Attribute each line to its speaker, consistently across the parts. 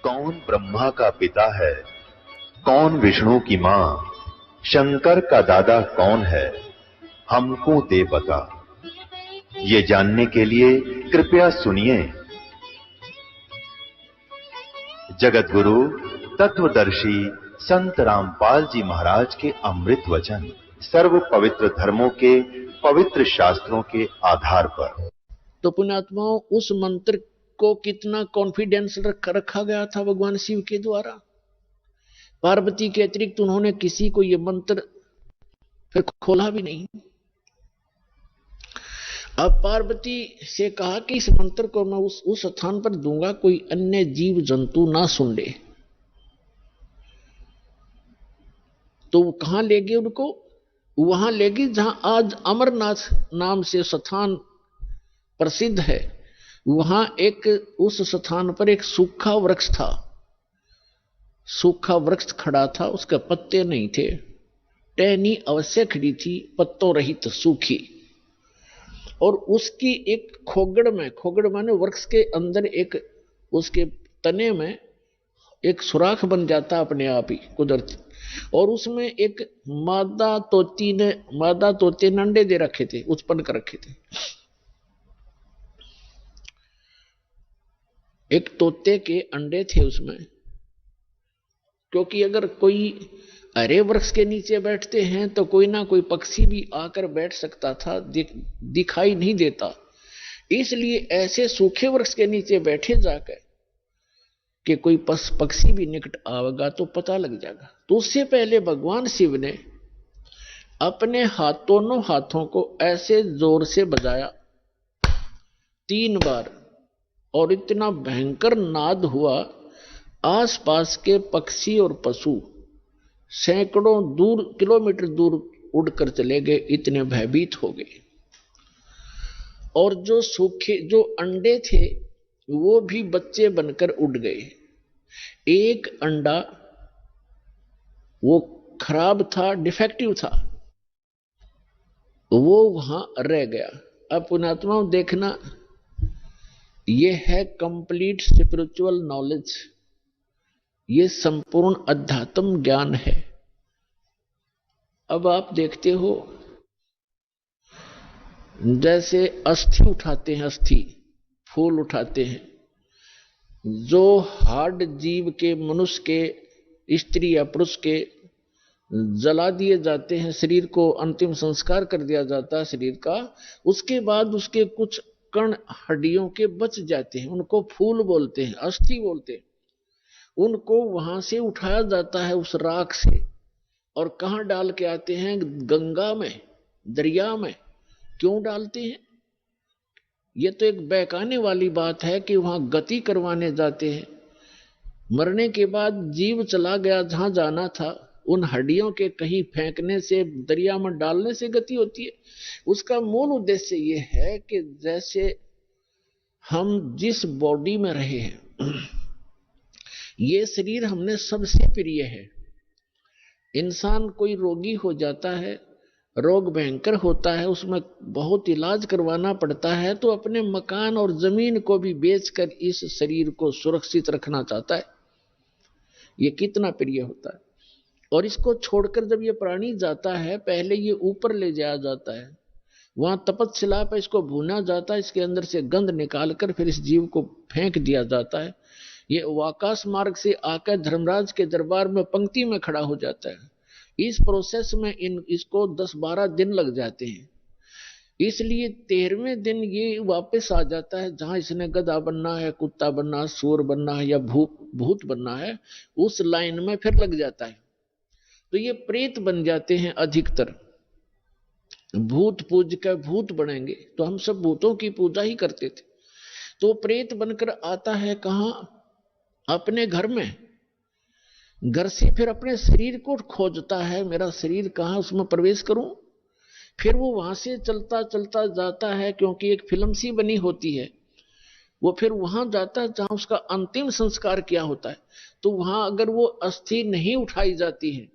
Speaker 1: कौन ब्रह्मा का पिता है, कौन विष्णु की मां, शंकर का दादा कौन है, हमको दे बता। ये जानने के लिए कृपया सुनिए जगत गुरु तत्वदर्शी संत रामपाल जी महाराज के अमृत वचन, सर्व पवित्र धर्मों के पवित्र शास्त्रों के आधार पर।
Speaker 2: तो पुण्यात्माओं, उस मंत्र को कितना कॉन्फिडेंस रखा गया था भगवान शिव के द्वारा। पार्वती के अतिरिक्त उन्होंने किसी को यह मंत्र फिर खोला भी नहीं। अब पार्वती से कहा कि इस मंत्र को मैं उस स्थान पर दूंगा, कोई अन्य जीव जंतु ना सुन ले। तो वो कहां ले गए उनको? वहां ले गई जहां आज अमरनाथ नाम से स्थान प्रसिद्ध है। वहां उस स्थान पर एक सूखा वृक्ष था। सूखा वृक्ष खड़ा था, उसके पत्ते नहीं थे, टहनी अवश्य खड़ी थी, पत्तों रहित सूखी। और उसकी एक खोगड़ माने वृक्ष के अंदर एक उसके तने में एक सुराख बन जाता अपने आप ही कुदरती। और उसमें एक मादा तोते ने अंडे दे रखे थे, उत्पन्न कर रखे थे। एक तोते के अंडे थे उसमें, क्योंकि अगर कोई हरे वृक्ष के नीचे बैठते हैं तो कोई ना कोई पक्षी भी आकर बैठ सकता था, दिखाई नहीं देता। इसलिए ऐसे सूखे वृक्ष के नीचे बैठे जाकर कि कोई पक्षी भी निकट आएगा तो पता लग जाएगा। तो उससे पहले भगवान शिव ने अपने दोनों हाथों को ऐसे जोर से बजाया 3 बार, और इतना भयंकर नाद हुआ, आसपास के पक्षी और पशु सैकड़ों किलोमीटर दूर उड़कर चले गए, इतने भयभीत हो गए। और जो अंडे थे वो भी बच्चे बनकर उड़ गए। एक अंडा वो खराब था, डिफेक्टिव था, वो वहां रह गया। अब पुण्यात्माओं देखना, ये है कंप्लीट स्पिरिचुअल नॉलेज, ये संपूर्ण अध्यात्म ज्ञान है। अब आप देखते हो जैसे अस्थि उठाते हैं, अस्थि फूल उठाते हैं, जो हार्ड जीव के, मनुष्य के, स्त्री या पुरुष के जला दिए जाते हैं, शरीर को अंतिम संस्कार कर दिया जाता है शरीर का। उसके बाद उसके कुछ कण हड्डियों के बच जाते हैं, उनको फूल बोलते हैं, अस्थि बोलते हैं। उनको वहां से उठाया जाता है उस राख से, और कहां डाल के आते हैं? गंगा में, दरिया में। क्यों डालते हैं? ये तो एक बहकाने वाली बात है कि वहां गति करवाने जाते हैं। मरने के बाद जीव चला गया जहां जाना था, उन हड्डियों के कहीं फेंकने से, दरिया में डालने से गति होती है। उसका मूल उद्देश्य ये है कि जैसे हम जिस बॉडी में रहे हैं, ये शरीर हमने सबसे प्रिय है। इंसान कोई रोगी हो जाता है, रोग भयंकर होता है, उसमें बहुत इलाज करवाना पड़ता है, तो अपने मकान और जमीन को भी बेचकर इस शरीर को सुरक्षित रखना चाहता है। ये कितना प्रिय होता है। और इसको छोड़कर जब ये प्राणी जाता है, पहले ये ऊपर ले जाया जाता है, वहां तपस्शिला पर इसको भूना जाता है, इसके अंदर से गंध निकालकर फिर इस जीव को फेंक दिया जाता है। ये आकाश मार्ग से आकर धर्मराज के दरबार में पंक्ति में खड़ा हो जाता है। इस प्रोसेस में इसको 10-12 दिन लग जाते हैं। इसलिए 13वें दिन ये वापस आ जाता है, जहां इसने गधा बनना है, कुत्ता बनना है, सूर बनना है या भूत बनना है, उस लाइन में फिर लग जाता है। तो ये प्रेत बन जाते हैं अधिकतर। भूत पूज कर भूत बनेंगे, तो हम सब भूतों की पूजा ही करते थे। तो प्रेत बनकर आता है कहां? अपने घर में। घर से फिर अपने शरीर को खोजता है, मेरा शरीर कहां, उसमें प्रवेश करूं। फिर वो वहां से चलता चलता जाता है, क्योंकि एक फिल्म सी बनी होती है, वो फिर वहां जाता है जहां उसका अंतिम संस्कार किया होता है। तो वहां अगर वो अस्थि नहीं उठाई जाती है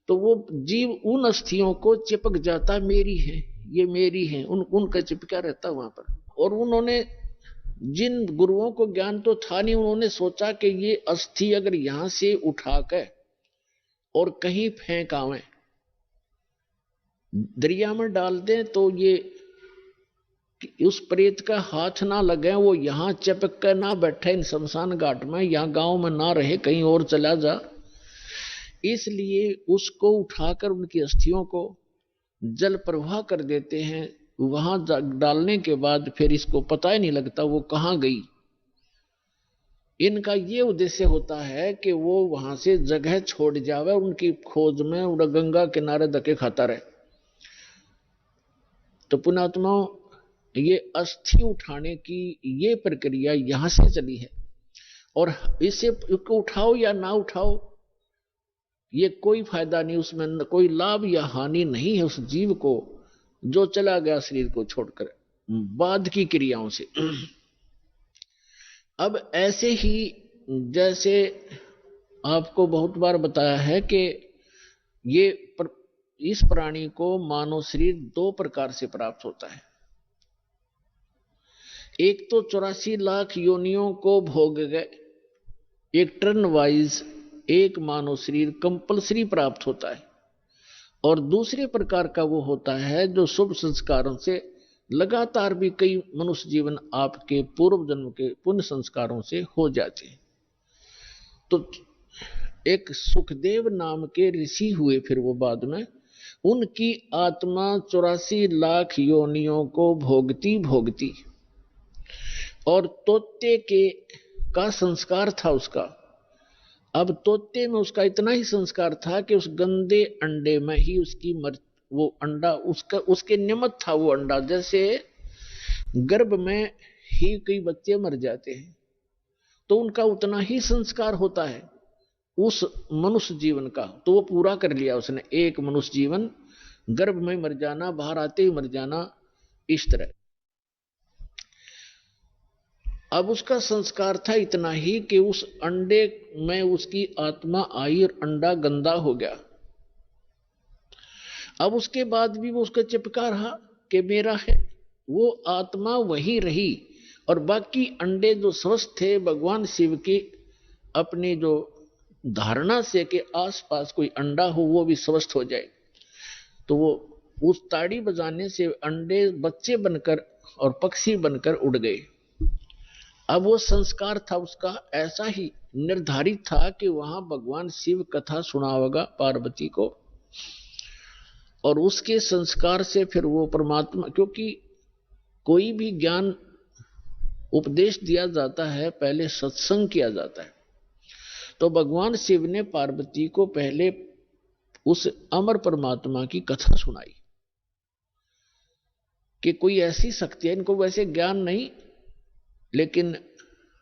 Speaker 2: तो वो जीव उन अस्थियों को चिपक जाता, मेरी है, ये मेरी है, उनका चिपका रहता वहां पर। और उन्होंने जिन गुरुओं को ज्ञान तो था नहीं, उन्होंने सोचा कि ये अस्थि अगर यहां से उठाकर और कहीं फेंक आवे, दरिया में डाल दें, तो ये उस प्रेत का हाथ ना लगे, वो यहां चिपक कर ना बैठे इन शमशान घाट में, यहां गांव में ना रहे, कहीं और चला जा। इसलिए उसको उठाकर उनकी अस्थियों को जल प्रवाह कर देते हैं। वहां डालने के बाद फिर इसको पता ही नहीं लगता वो कहां गई। इनका ये उद्देश्य होता है कि वो वहां से जगह छोड़ जावे, उनकी खोज में उड़ा गंगा किनारे धक्के खाता रहे। तो पुण्यात्माओं, ये अस्थि उठाने की ये प्रक्रिया यहां से चली है। और इसे उठाओ या ना उठाओ, ये कोई फायदा नहीं, उसमें कोई लाभ या हानि नहीं है उस जीव को जो चला गया शरीर को छोड़कर बाद की क्रियाओं से। अब ऐसे ही जैसे आपको बहुत बार बताया है कि ये इस प्राणी को मानव शरीर दो प्रकार से प्राप्त होता है। एक तो 84 लाख योनियों को भोग गए, एक टर्न वाइज एक मानव शरीर कंपलसरी प्राप्त होता है। और दूसरे प्रकार का वो होता है जो शुभ संस्कारों से लगातार भी कई मनुष्य जीवन आपके पूर्व जन्म के पुण्य संस्कारों से हो जाते हैं। तो एक सुखदेव नाम के ऋषि हुए, फिर वो बाद में उनकी आत्मा 84 लाख योनियों को भोगती भोगती, और तोते के का संस्कार था उसका। अब तोते में उसका इतना ही संस्कार था कि उस गंदे अंडे में ही उसकी वो अंडा उसके निमित्त था वो अंडा। जैसे गर्भ में ही कई बच्चे मर जाते हैं, तो उनका उतना ही संस्कार होता है उस मनुष्य जीवन का। तो वो पूरा कर लिया उसने, एक मनुष्य जीवन, गर्भ में मर जाना, बाहर आते ही मर जाना, इस तरह। अब उसका संस्कार था इतना ही कि उस अंडे में उसकी आत्मा आई और अंडा गंदा हो गया। अब उसके बाद भी वो उसका चिपका रहा कि मेरा है, वो आत्मा वही रही। और बाकी अंडे जो स्वस्थ थे, भगवान शिव की अपनी जो धारणा से कि आसपास कोई अंडा हो वो भी स्वस्थ हो जाए, तो वो उस ताड़ी बजाने से अंडे बच्चे बनकर और पक्षी बनकर उड़ गए। अब वो संस्कार था उसका ऐसा ही निर्धारित था कि वहां भगवान शिव कथा सुनावेगा पार्वती को, और उसके संस्कार से फिर वो परमात्मा, क्योंकि कोई भी ज्ञान उपदेश दिया जाता है पहले सत्संग किया जाता है। तो भगवान शिव ने पार्वती को पहले उस अमर परमात्मा की कथा सुनाई कि कोई ऐसी शक्ति है, इनको वैसे ज्ञान नहीं, लेकिन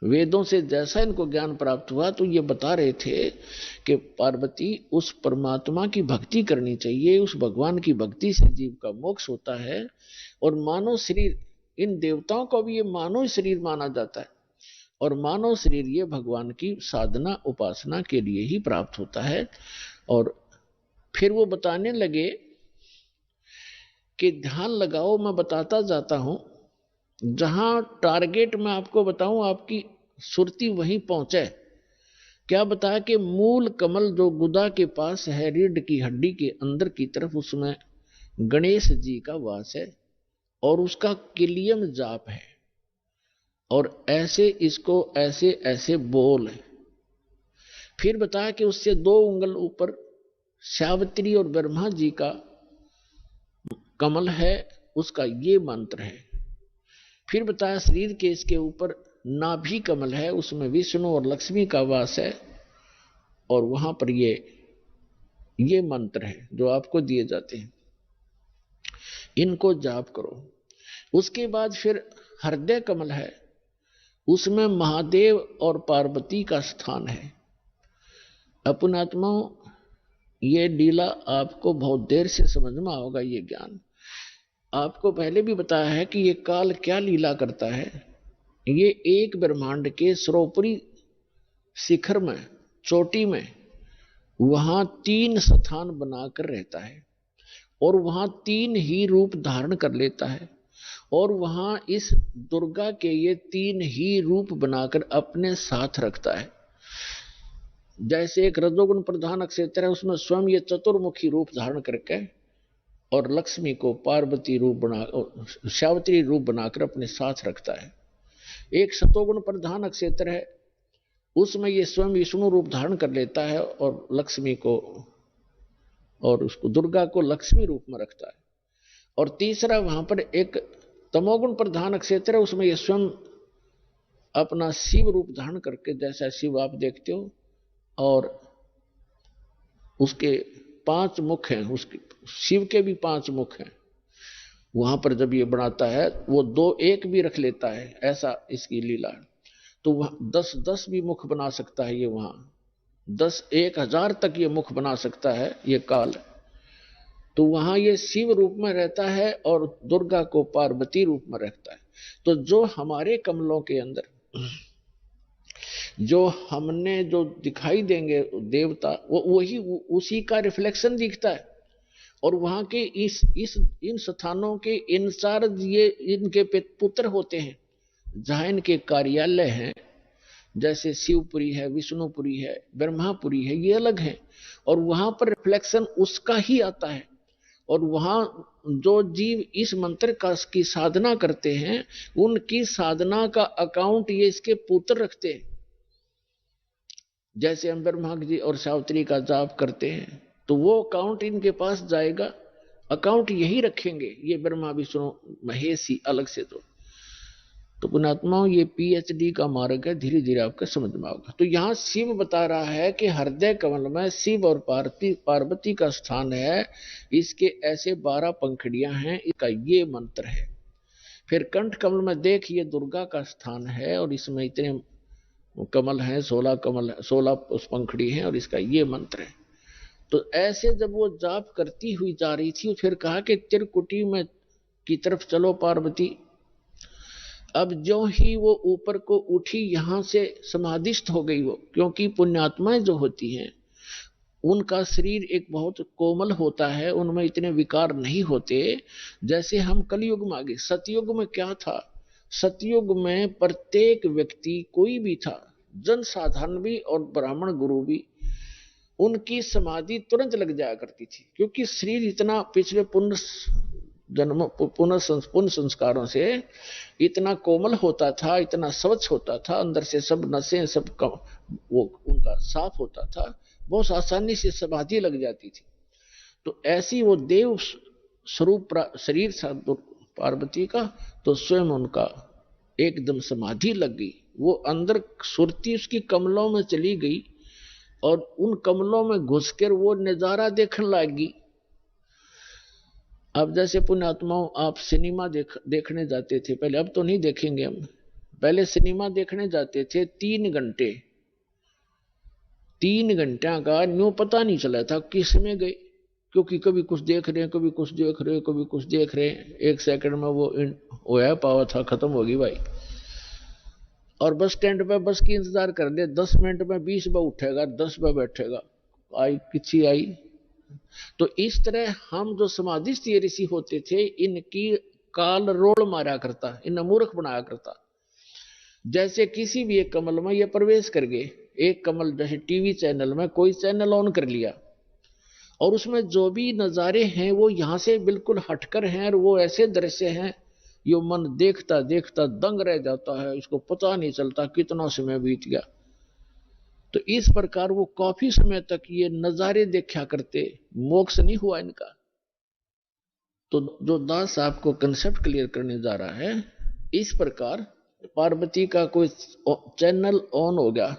Speaker 2: वेदों से जैसा इनको ज्ञान प्राप्त हुआ तो ये बता रहे थे कि पार्वती उस परमात्मा की भक्ति करनी चाहिए, उस भगवान की भक्ति से जीव का मोक्ष होता है। और मानव शरीर, इन देवताओं को भी ये मानव शरीर माना जाता है, और मानव शरीर ये भगवान की साधना उपासना के लिए ही प्राप्त होता है। और फिर वो बताने लगे कि ध्यान लगाओ, मैं बताता जाता हूं, जहां टारगेट मैं आपको बताऊं आपकी सुरती वहीं पहुंचे। क्या बताया कि मूल कमल जो गुदा के पास है, रीढ़ की हड्डी के अंदर की तरफ, उसमें गणेश जी का वास है और उसका किलियम जाप है। और ऐसे इसको ऐसे ऐसे बोल है। फिर बताया कि उससे 2 उंगल ऊपर सावित्री और ब्रह्मा जी का कमल है, उसका ये मंत्र है। फिर बताया शरीर के इसके ऊपर नाभि कमल है, उसमें विष्णु और लक्ष्मी का वास है, और वहां पर ये मंत्र है जो आपको दिए जाते हैं, इनको जाप करो। उसके बाद फिर हृदय कमल है, उसमें महादेव और पार्वती का स्थान है। अपनात्माओं, ये लीला आपको बहुत देर से समझ में आओगा। ये ज्ञान आपको पहले भी बताया है कि ये काल क्या लीला करता है। ये एक ब्रह्मांड के सर्वोपरि शिखर में, चोटी में, वहां 3 स्थान बनाकर रहता है, और वहां 3 ही रूप धारण कर लेता है। और वहां इस दुर्गा के ये 3 ही रूप बनाकर अपने साथ रखता है। जैसे एक रजोगुण प्रधान अक्षेत्र है, उसमें स्वयं ये चतुर्मुखी रूप धारण करके और लक्ष्मी को पार्वती रूप बना, सावित्री रूप बनाकर अपने साथ रखता है। एक सतोगुण प्रधान क्षेत्र है, उसमें ये स्वयं विष्णु रूप धारण कर लेता है और लक्ष्मी को और उसको दुर्गा को लक्ष्मी रूप में रखता है। और तीसरा वहां पर एक तमोगुण प्रधान क्षेत्र है, उसमें ये स्वयं अपना शिव रूप धारण करके, जैसा शिव आप देखते हो, और उसके 5 मुख हैं, उसके शिव के भी 5 मुख हैं। वहां पर जब ये बनाता है वो 2-1 भी रख लेता है, ऐसा इसकी लीला है। तो वह 10-10 भी मुख बना सकता है ये, वहां 10-1000 तक ये मुख बना सकता है ये काल। तो वहां ये शिव रूप में रहता है और दुर्गा को पार्वती रूप में रखता है। तो जो हमारे कमलों के अंदर जो हमने जो दिखाई देंगे देवता, वो वही उसी का रिफ्लेक्शन दिखता है। और वहां के इन स्थानों के इंचार्ज ये इनके पुत्र होते हैं, जहां इनके कार्यालय हैं, जैसे शिवपुरी है, विष्णुपुरी है, ब्रह्मापुरी है, ये अलग है। और वहां पर रिफ्लेक्शन उसका ही आता है। और वहां जो जीव इस मंत्र का की साधना करते हैं, उनकी साधना का अकाउंट ये इसके पुत्र रखते हैं। जैसे हम ब्रह्मा जी और सावित्री का जाप करते हैं, तो वो अकाउंट इनके पास जाएगा, अकाउंट यही रखेंगे ये ब्रह्मा विष्णु महेश ही अलग से। तो पुण्यात्माओं, ये पीएचडी का मार्ग है, धीरे धीरे आपको समझ में आएगा। तो यहाँ शिव बता रहा है कि हृदय कमल में शिव और पार्वती का स्थान है, इसके ऐसे 12 पंखड़ियां हैं, इसका ये मंत्र है। फिर कंठ कमल में देख, ये दुर्गा का स्थान है और इसमें इतने कमल हैं, 16 कमल, 16 पंखड़ी हैं और इसका ये मंत्र है। तो ऐसे जब वो जाप करती हुई जा रही थी, फिर कहा कि त्रिकुटी में की तरफ चलो पार्वती। अब जो ही वो ऊपर को उठी, यहां से समाधिस्थ हो गई वो, क्योंकि पुण्यात्माएं जो होती हैं उनका शरीर एक बहुत कोमल होता है, उनमें इतने विकार नहीं होते जैसे हम कलयुग में आ गए। सतयुग में क्या था, सतयुग में प्रत्येक व्यक्ति कोई भी था, जन साधारण भी और ब्राह्मण गुरु भी, उनकी समाधि तुरंत लग जाया करती थी, क्योंकि शरीर इतना पिछले पुनः संस्कारों से इतना कोमल होता था, इतना स्वच्छ होता था, अंदर से सब नसें सब वो उनका साफ होता था, बहुत आसानी से समाधि लग जाती थी। तो ऐसी वो देव स्वरूप शरीर था पार्वती का, तो स्वयं उनका एकदम समाधि लग गई। वो अंदर सुरती उसकी कमलों में चली गई और उन कमलों में घुसकर वो नजारा देखने लगी। अब जैसे पुण्यात्माओं, आप सिनेमा देखने जाते थे पहले, अब तो नहीं देखेंगे हम, पहले सिनेमा देखने जाते थे 3 घंटे, 3 घंटे का न्यू पता नहीं चला था किस में गए, क्योंकि कभी कुछ देख रहे हैं, कभी कुछ देख रहे हैं, कभी कुछ देख रहे हैं। 1 सेकंड में वो होया पावा था, खत्म होगी भाई। और बस स्टैंड पे बस की इंतजार कर ले, 10 मिनट में 20 बार उठेगा, 10 बार बैठेगा, आई किसी आई। तो इस तरह हम जो समाधिस्थ ऋषि होते थे, इनकी काल रोल मारा करता, इन्हें मूर्ख बनाया करता। जैसे किसी भी एक कमल में ये प्रवेश कर गए, एक कमल जैसे टीवी चैनल में कोई चैनल ऑन कर लिया और उसमें जो भी नजारे हैं वो यहां से बिल्कुल हटकर हैं, और वो ऐसे दृश्य हैं यो मन देखता देखता दंग रह जाता है, इसको पता नहीं चलता कितना समय बीत गया। तो इस प्रकार वो काफी समय तक ये नजारे देखा करते, मोक्ष नहीं हुआ इनका। तो जो दास आपको कंसेप्ट क्लियर करने जा रहा है, इस प्रकार पार्वती का कोई चैनल ऑन हो गया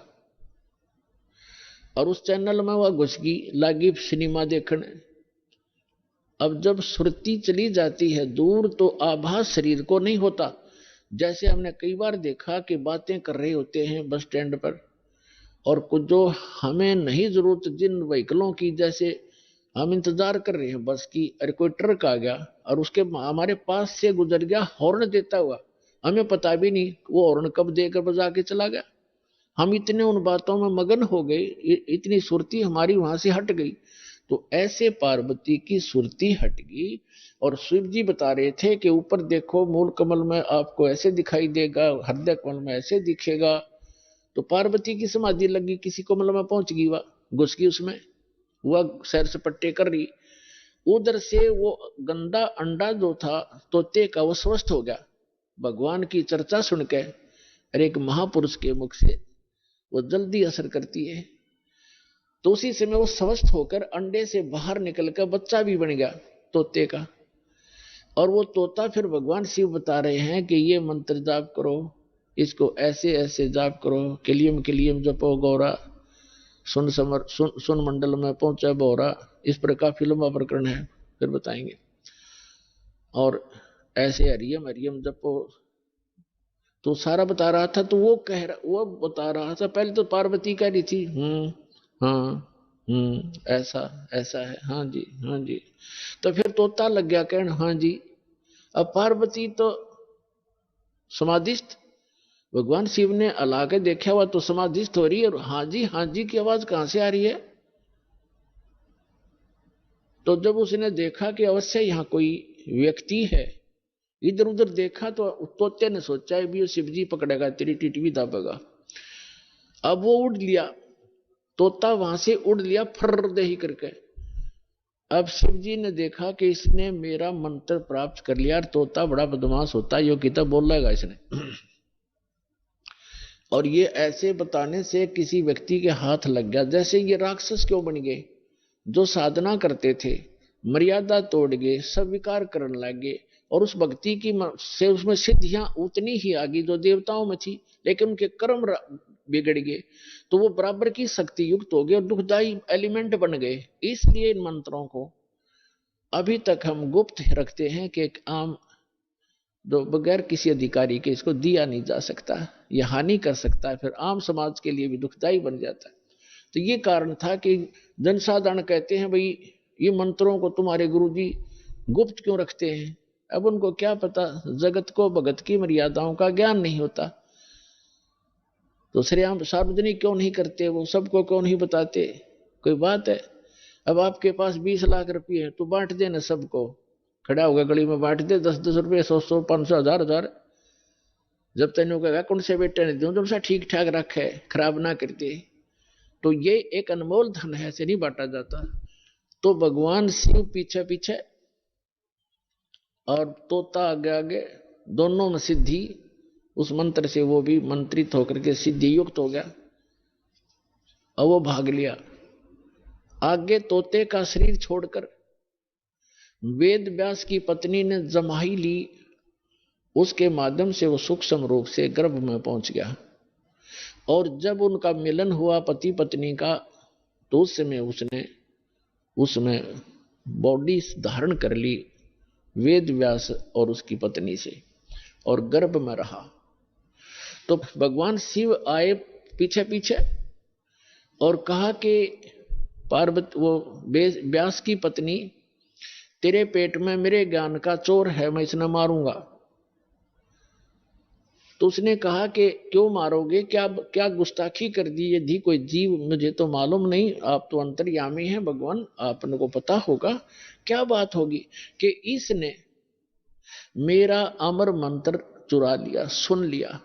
Speaker 2: और उस चैनल में वह घुस गई, लागी सिनेमा देखने। अब जब सुरती चली जाती है दूर, तो आभास शरीर को नहीं होता। जैसे हमने कई बार देखा कि बातें कर रहे होते हैं बस स्टैंड पर, और कुछ जो हमें नहीं जरूरत जिन व्हीकलों की, जैसे हम इंतजार कर रहे हैं बस की, अरे कोई ट्रक आ गया और उसके हमारे पास से गुजर गया हॉर्न देता हुआ, हमें पता भी नहीं वो हॉर्न कब देकर बजा के चला गया। हम इतने उन बातों में मगन हो गए, इतनी सुरती हमारी वहां से हट गई। तो ऐसे पार्वती की सुरती हट गई और शिव जी बता रहे थे कि ऊपर देखो मूल कमल में आपको ऐसे दिखाई देगा, हृदय कमल में ऐसे दिखेगा। तो पार्वती की समाधि लगी, किसी कमल में पहुंच गई, वह घुस गई उसमें, वह सैर सपट्टे कर रही। उधर से वो गंदा अंडा जो था तोते का, वो स्वस्थ हो गया भगवान की चर्चा सुन के। और एक महापुरुष के मुख से वो जल्दी असर करती है। तो उसी समय वो स्वस्थ होकर अंडे से बाहर निकलकर बच्चा भी बन गया तोते का। और वो तोता फिर भगवान शिव बता रहे हैं कि ये मंत्र जाप करो, इसको ऐसे ऐसे जाप करो, किलियम जपो गौरा, सुन मंडल में पहुंचा बोरा। इस पर काफी लंबा प्रकरण है, फिर बताएंगे। और ऐसे हरियम हरियम जपो, तो सारा बता रहा था। तो वो बता रहा था, पहले तो पार्वती कह रही थी हाँ ऐसा ऐसा है, हाँ जी हाँ जी। तो फिर तोता लग गया कहने हाँ जी। अब पार्वती तो समाधिस्थ, भगवान शिव ने अला के देखा हुआ तो समाधिस्थ हो रही है, और हाँ जी की आवाज कहां से आ रही है। तो जब उसने देखा कि अवश्य यहां कोई व्यक्ति है, इधर उधर देखा तो तोते ने सोचा है भी शिव जी पकड़ेगा, तेरी टिटवी दाबेगा। अब वो उड़ लिया, तोता वहां से उड़ लिया फर्र दे ही करके। अब शिव जी ने देखा कि इसने मेरा मंत्र प्राप्त कर लिया, और तोता बड़ा बदमाश होता है, यो किताब बोल लेगा इसने। और ये ऐसे बताने से किसी व्यक्ति के हाथ लग गया। जैसे ये राक्षस क्यों बन गए, जो साधना करते थे मर्यादा तोड़ गए, सब विकार करने लगे, और उस भक्ति की से उसमें सिद्धियां उतनी ही आ गई जो देवताओं में थी, लेकिन उनके कर्म बिगड़ गए, तो वो बराबर की शक्ति युक्त हो गए और दुखदाई एलिमेंट बन गए। इसलिए इन मंत्रों को अभी तक हम गुप्त रखते हैं कि एक आम, जो बगैर किसी अधिकारी के इसको दिया नहीं जा सकता, यह हानि कर सकता है, फिर आम समाज के लिए भी दुखदाई बन जाता है। तो ये कारण था कि जनसाधारण कहते हैं भाई ये मंत्रों को तुम्हारे गुरुजी गुप्त क्यों रखते हैं। अब उनको क्या पता, जगत को भगत की मर्यादाओं का ज्ञान नहीं होता, तो श्रेयाम सार्वजनिक क्यों नहीं करते, वो सबको क्यों नहीं बताते। कोई बात है, अब आपके पास 20 लाख रुपये है तो बांट देना सबको, खड़ा होगा गली में बांट दे, 10-10 रुपये, 100-100, 500, 1000-1000। जब तेनों कहेगा कौन से बेटे ने दूं, जब सा ठीक ठाक रखे, खराब ना करते। तो ये एक अनमोल धन है, ऐसे नहीं बांटा जाता। तो भगवान शिव पीछे पीछे और तोता आगे आगे, दोनों में सिद्धि, उस मंत्र से वो भी मंत्रित होकर के सिद्धि युक्त हो गया, और वो भाग लिया आगे। तोते का शरीर छोड़कर वेद व्यास की पत्नी ने जमाई ली, उसके माध्यम से वो सूक्ष्म रूप से गर्भ में पहुंच गया। और जब उनका मिलन हुआ पति पत्नी का, तो उस समय उसने उसमें बॉडी धारण कर ली वेद व्यास और उसकी पत्नी से, और गर्भ में रहा। तो भगवान शिव आए पीछे पीछे और कहा कि पार्वती, वो व्यास की पत्नी, तेरे पेट में मेरे ज्ञान का चोर है, मैं इसे मारूंगा। तो उसने कहा कि क्यों मारोगे, क्या क्या गुस्ताखी कर दी, यदि कोई जीव, मुझे तो मालूम नहीं, आप तो अंतर्यामी हैं भगवान, आपने को पता होगा क्या बात होगी कि इसने मेरा अमर मंत्र चुरा लिया, सुन लिया,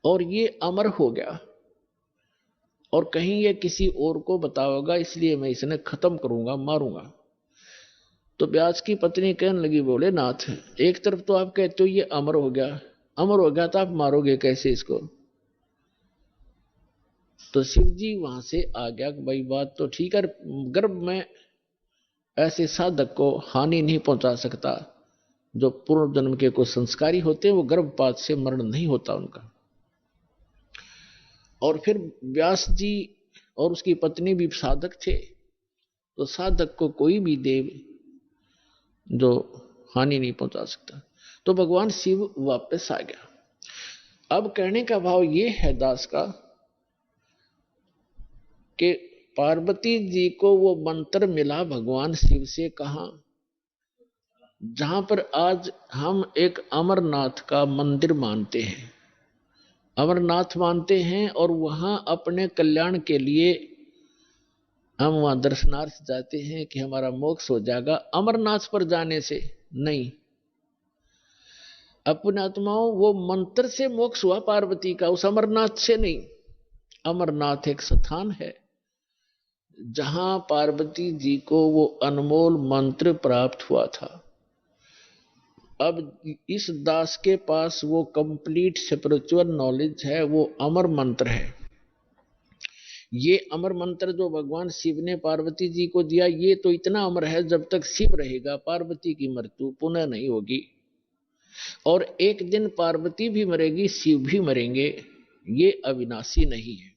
Speaker 2: और ये अमर हो गया, और कहीं ये किसी और को बताओगा, इसलिए मैं इसे खत्म करूंगा, मारूंगा। तो व्यास की पत्नी कहने लगी, बोले नाथ, एक तरफ तो आप कहते हो ये अमर हो गया, अमर हो गया तो आप मारोगे कैसे इसको। तो शिव जी वहां से आ गया कि भाई बात तो ठीक है, गर्भ में ऐसे साधक को हानि नहीं पहुंचा सकता, जो पूर्व जन्म के कुछ संस्कारी होते हैं वो गर्भपात से मरण नहीं होता उनका। और फिर व्यास जी और उसकी पत्नी भी साधक थे, तो साधक को कोई भी देव जो हानि नहीं पहुंचा सकता। तो भगवान शिव वापस आ गया। अब कहने का भाव ये है दास का कि पार्वती जी को वो मंत्र मिला भगवान शिव से, कहा जहां पर आज हम एक अमरनाथ का मंदिर मानते हैं, अमरनाथ मानते हैं, और वहां अपने कल्याण के लिए हम वहां दर्शनार्थ जाते हैं कि हमारा मोक्ष हो जाएगा अमरनाथ पर जाने से, नहीं। अपने आत्माओं, वो मंत्र से मोक्ष हुआ पार्वती का, उस अमरनाथ से नहीं। अमरनाथ एक स्थान है जहां पार्वती जी को वो अनमोल मंत्र प्राप्त हुआ था। अब इस दास के पास वो कंप्लीट स्पिरिचुअल नॉलेज है, वो अमर मंत्र है। ये अमर मंत्र जो भगवान शिव ने पार्वती जी को दिया, ये तो इतना अमर है, जब तक शिव रहेगा पार्वती की मृत्यु पुनः नहीं होगी। और एक दिन पार्वती भी मरेगी, शिव भी मरेंगे, ये अविनाशी नहीं है।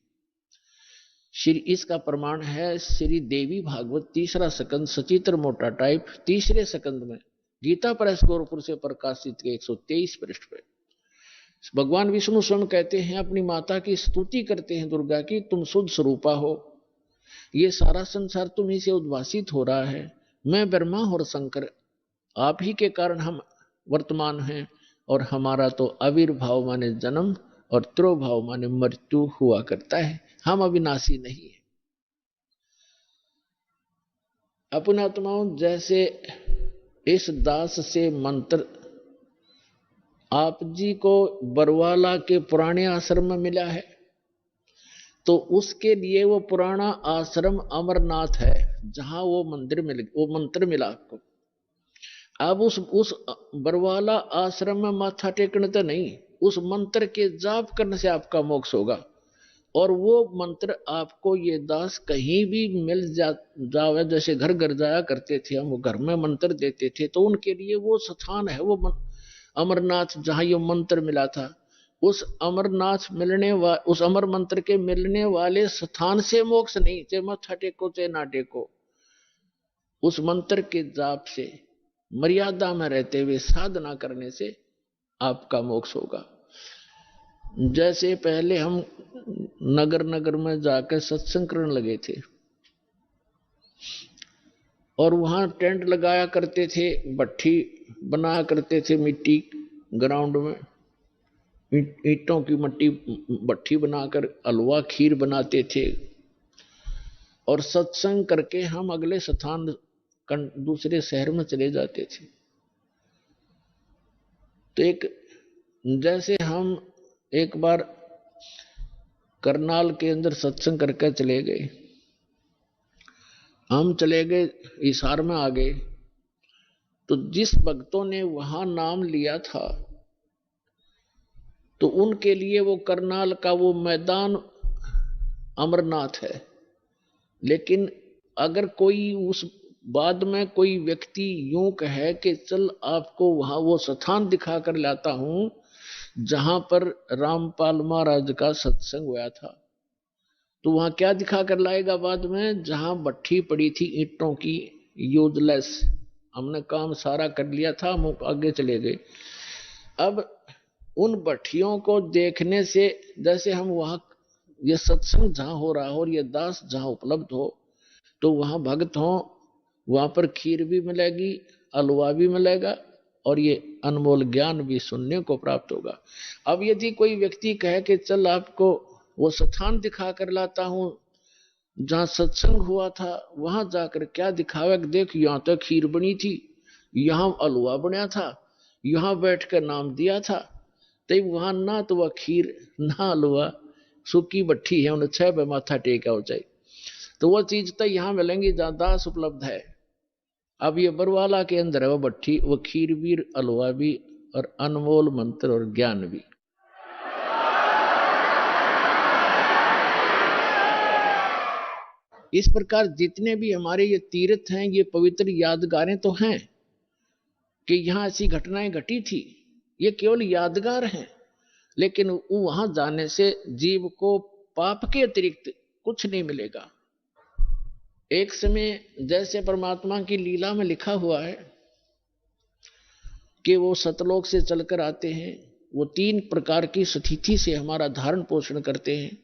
Speaker 2: श्री इसका प्रमाण है श्री देवी भागवत 3रा स्कंद सचित्र मोटा टाइप 3रे स्कंद में गीता प्रेस गोरखपुर से प्रकाशित के 123 पृष्ठ पे भगवान विष्णु स्वयं कहते हैं, अपनी माता की स्तुति करते हैं दुर्गा की, तुम शुद्ध स्वरूपा हो, ये सारा संसार तुम्ही से उद्भासित हो रहा है, मैं ब्रह्मा और शंकर आप ही के कारण हम वर्तमान हैं, और हमारा तो आविर्भाव माने जन्म और त्रोभाव माने मृत्यु हुआ करता है, हम अविनाशी नहीं है। अपने आत्माओं, जैसे इस दास से मंत्र आप जी को बरवाला के पुराने आश्रम में मिला है, तो उसके लिए वो पुराना आश्रम अमरनाथ है जहां वो मंत्र मिला आपको। अब उस बरवाला आश्रम में माथा टेकने तो नहीं, उस मंत्र के जाप करने से आपका मोक्ष होगा। और वो मंत्र आपको ये दास कहीं भी मिल जावे, जैसे घर घर जाया करते थे हम, वो घर में मंत्र देते थे, तो उनके लिए वो स्थान है, वो अमरनाथ जहां ये मंत्र मिला था। उस उस अमर मंत्र के मिलने वाले स्थान से मोक्ष नहीं, चाहे माथा टेको चाहे ना टेको, उस मंत्र के जाप से मर्यादा में रहते हुए साधना करने से आपका मोक्ष होगा। जैसे पहले हम नगर नगर में जाकर सत्संग करने लगे थे, और वहां टेंट लगाया करते थे, भट्ठी बनाया करते थे, मिट्टी ग्राउंड में ईंटों की मट्टी भट्ठी बनाकर हलवा खीर बनाते थे, और सत्संग करके हम अगले स्थान दूसरे शहर में चले जाते थे। तो जैसे हम एक बार करनाल के अंदर सत्संग करके चले गए, हम चले गए हिसार में आ गए, तो जिस भक्तों ने वहां नाम लिया था, तो उनके लिए वो करनाल का वो मैदान अमरनाथ है। लेकिन अगर कोई उस बाद में कोई व्यक्ति यूं कहे कि चल आपको वहां वो स्थान दिखा कर लाता हूं जहां पर रामपाल महाराज का सत्संग हुआ था, तो वहां क्या दिखा कर लाएगा बाद में, जहां भट्ठी पड़ी थी ईंटों की यूजलेस, हमने काम सारा कर लिया था, हम आगे चले गए। अब उन भट्टियों को देखने से, जैसे हम वहां ये सत्संग जहां हो रहा हो और ये दास जहां उपलब्ध हो, तो वहां भक्त हो, वहां पर खीर भी मिलेगी, हलवा भी मिलेगा, और ये अनमोल ज्ञान भी सुनने को प्राप्त होगा। अब यदि कोई व्यक्ति कहे कि चल आपको वो स्थान दिखा कर लाता हूं जहां सत्संग हुआ था, वहां जाकर क्या दिखावे, देख यहां तो खीर बनी थी, यहां हलवा बना था, यहां बैठ कर नाम दिया था, तो वहां ना तो वह खीर ना हलवा, सूखी भट्ठी है, उन्हें 6 पे माथा टेका हो जाए, तो वो चीज तो यहां मिलेंगी जहां दास उपलब्ध है। अब ये बरवाला के अंदर है वो भट्ठी, वो खीर भी, हलवा भी, और अनमोल मंत्र और ज्ञान भी। इस प्रकार जितने भी हमारे ये तीर्थ हैं, ये पवित्र यादगारें तो हैं कि यहां ऐसी घटनाएं घटी थी, ये केवल यादगार हैं, लेकिन वहां जाने से जीव को पाप के अतिरिक्त कुछ नहीं मिलेगा। एक समय जैसे परमात्मा की लीला में लिखा हुआ है कि वो सतलोक से चलकर आते हैं, वो 3 प्रकार की स्थिति से हमारा धारण पोषण करते हैं,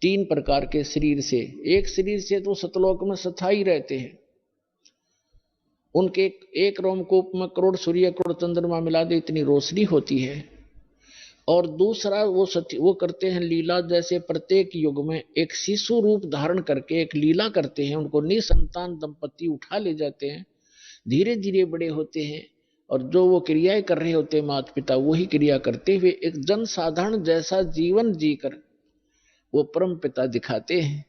Speaker 2: 3 प्रकार के शरीर से। एक शरीर से तो सतलोक में स्थायी रहते हैं, उनके एक रोमकूप में करोड़ सूर्य करोड़ चंद्रमा मिला दे इतनी रोशनी होती है, और दूसरा वो करते हैं लीला, जैसे प्रत्येक युग में एक शिशु रूप धारण करके एक लीला करते हैं, उनको निसंतान दंपति उठा ले जाते हैं, धीरे धीरे बड़े होते हैं और जो वो क्रियाएं कर रहे होते हैं माता पिता, वही क्रिया करते हुए एक जन साधारण जैसा जीवन जीकर वो परम पिता दिखाते हैं।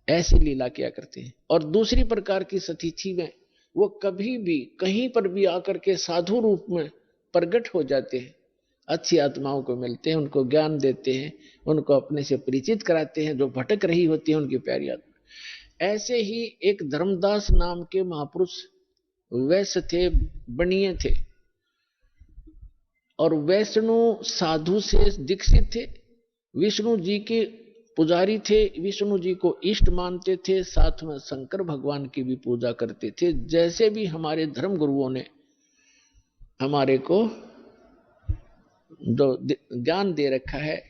Speaker 2: ऐसी लीला किया करते हैं। और दूसरी प्रकार की सतिथि में वो कभी भी कहीं पर भी आकर के साधु रूप में प्रकट हो जाते हैं, अच्छी आत्माओं को मिलते हैं, उनको ज्ञान देते हैं, उनको अपने से परिचित कराते हैं, जो भटक रही होती है उनकी प्यारी आत्मा। ऐसे ही एक धर्मदास नाम के महापुरुष वैश्य थे, बनिए थे, और वैष्णु साधु से दीक्षित थे, विष्णु जी के पुजारी थे, विष्णु जी को इष्ट मानते थे, साथ में शंकर भगवान की भी पूजा करते थे। जैसे भी हमारे धर्म गुरुओं ने हमारे को जो ज्ञान दे रखा है,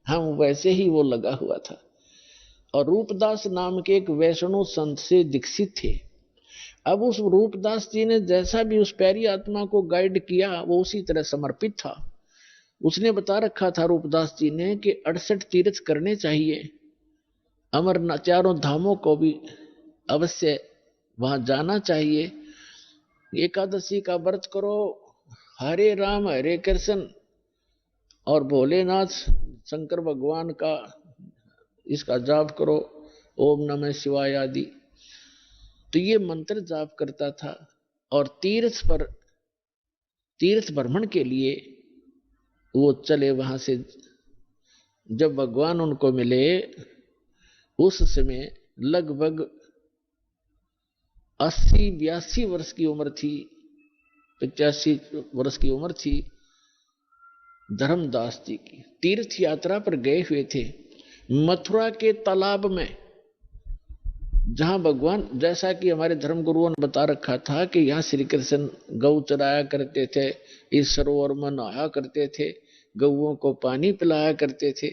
Speaker 2: हम वैसे ही वो लगा हुआ था। और रूपदास नाम के एक वैष्णव संत से दीक्षित थे। अब उस रूपदास जी ने जैसा भी उस प्यारी आत्मा को गाइड किया, वो उसी तरह समर्पित था। उसने बता रखा था रूपदास जी ने कि 68 तीर्थ करने चाहिए, अमरनाथ चारों धामों को भी अवश्य वहां जाना चाहिए, एकादशी का व्रत करो, हरे राम हरे कृष्ण और भोलेनाथ शंकर भगवान का इसका जाप करो, ओम नमः शिवाय आदि। तो ये मंत्र जाप करता था। और तीर्थ भ्रमण के लिए वो चले वहां से। जब भगवान उनको मिले उस समय लगभग 80-82 वर्ष की उम्र थी, 85 वर्ष की उम्र थी धर्मदास जी की। तीर्थ यात्रा पर गए हुए थे मथुरा के तालाब में, जहां भगवान, जैसा कि हमारे धर्म गुरुओं ने बता रखा था कि यहाँ श्री कृष्ण गौ चराया करते थे, इस सरोवर में नहाया करते थे, गौओं को पानी पिलाया करते थे।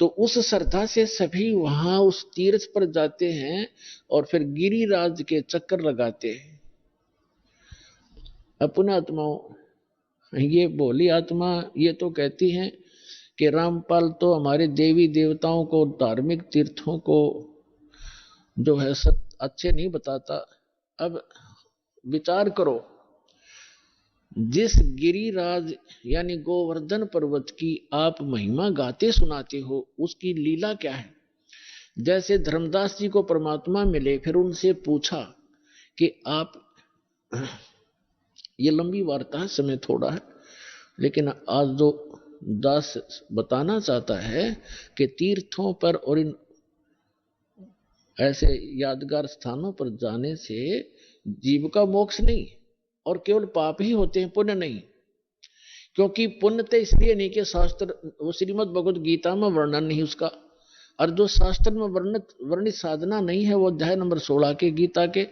Speaker 2: तो उस श्रद्धा से सभी वहां उस तीर्थ पर जाते हैं और फिर गिरिराज के चक्कर लगाते हैं। अपने आत्माओं, ये भोली आत्मा ये तो कहती हैं कि रामपाल तो हमारे देवी देवताओं को, धार्मिक तीर्थों को जो है सब अच्छे नहीं बताता। अब विचार करो, जिस गिरिराज यानी गोवर्धन पर्वत की आप महिमा गाते सुनाते हो, उसकी लीला क्या है। जैसे धर्मदास जी को परमात्मा मिले, फिर उनसे पूछा कि आप, ये लंबी वार्ता है, समय थोड़ा है, लेकिन आज जो दास बताना चाहता है कि तीर्थों पर और इन ऐसे यादगार स्थानों पर जाने से जीव का मोक्ष नहीं और केवल पाप ही होते हैं, पुण्य नहीं। क्योंकि पुण्य तो इसलिए नहीं कि शास्त्र, वो श्रीमद् भगवद गीता में वर्णन नहीं उसका, और जो शास्त्र में वर्णित साधना नहीं है, वो अध्याय नंबर 16 के गीता के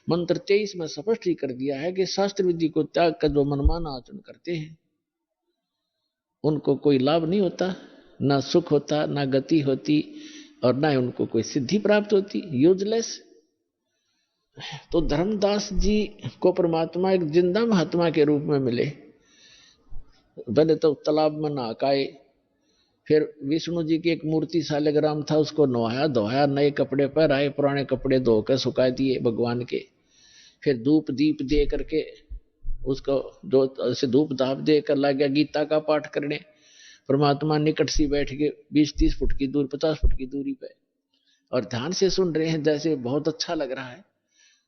Speaker 2: मंत्र 23 में स्पष्ट ही कर दिया है कि शास्त्र विधि को त्याग कर जो मनमाना आचरण करते हैं उनको कोई लाभ नहीं होता, ना सुख होता, ना गति होती, और ना उनको कोई सिद्धि प्राप्त होती, यूजलेस। तो धर्मदास जी को परमात्मा एक जिंदा महात्मा के रूप में मिले। पहले तो तालाब में नहाए, फिर विष्णु जी की एक मूर्ति शालिग्राम था, उसको नहाया धोया, नए कपड़े पहनाए, पुराने कपड़े धोकर सुखा दिए भगवान के। फिर धूप दीप दे करके उसको जो ऐसे धूप धाप देकर ला गया गीता का पाठ करने। परमात्मा निकट से बैठ के 20-30 फुट की दूरी, 50 फुट की दूरी पे, और ध्यान से सुन रहे हैं, जैसे बहुत अच्छा लग रहा है।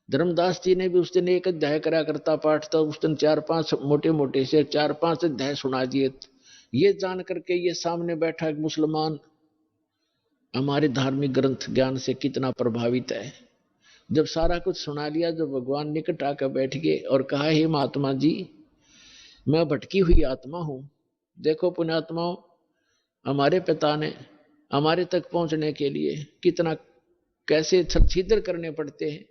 Speaker 2: धर्मदास जी ने भी उस दिन एक अध्याय करा करता पाठ, तो उस दिन 4-5 मोटे मोटे से 4-5 अध्याय सुना दिए। ये जान करके ये सामने बैठा एक मुसलमान हमारे धार्मिक ग्रंथ ज्ञान से कितना प्रभावित है। जब सारा कुछ सुना लिया, जब भगवान निकट आकर बैठ गए और कहा, हे महात्मा जी, मैं भटकी हुई आत्मा हूं। देखो पुण्यात्माओं, हमारे पिता ने हमारे तक पहुंचने के लिए कितना कैसे छल-छीदर करने पड़ते हैं,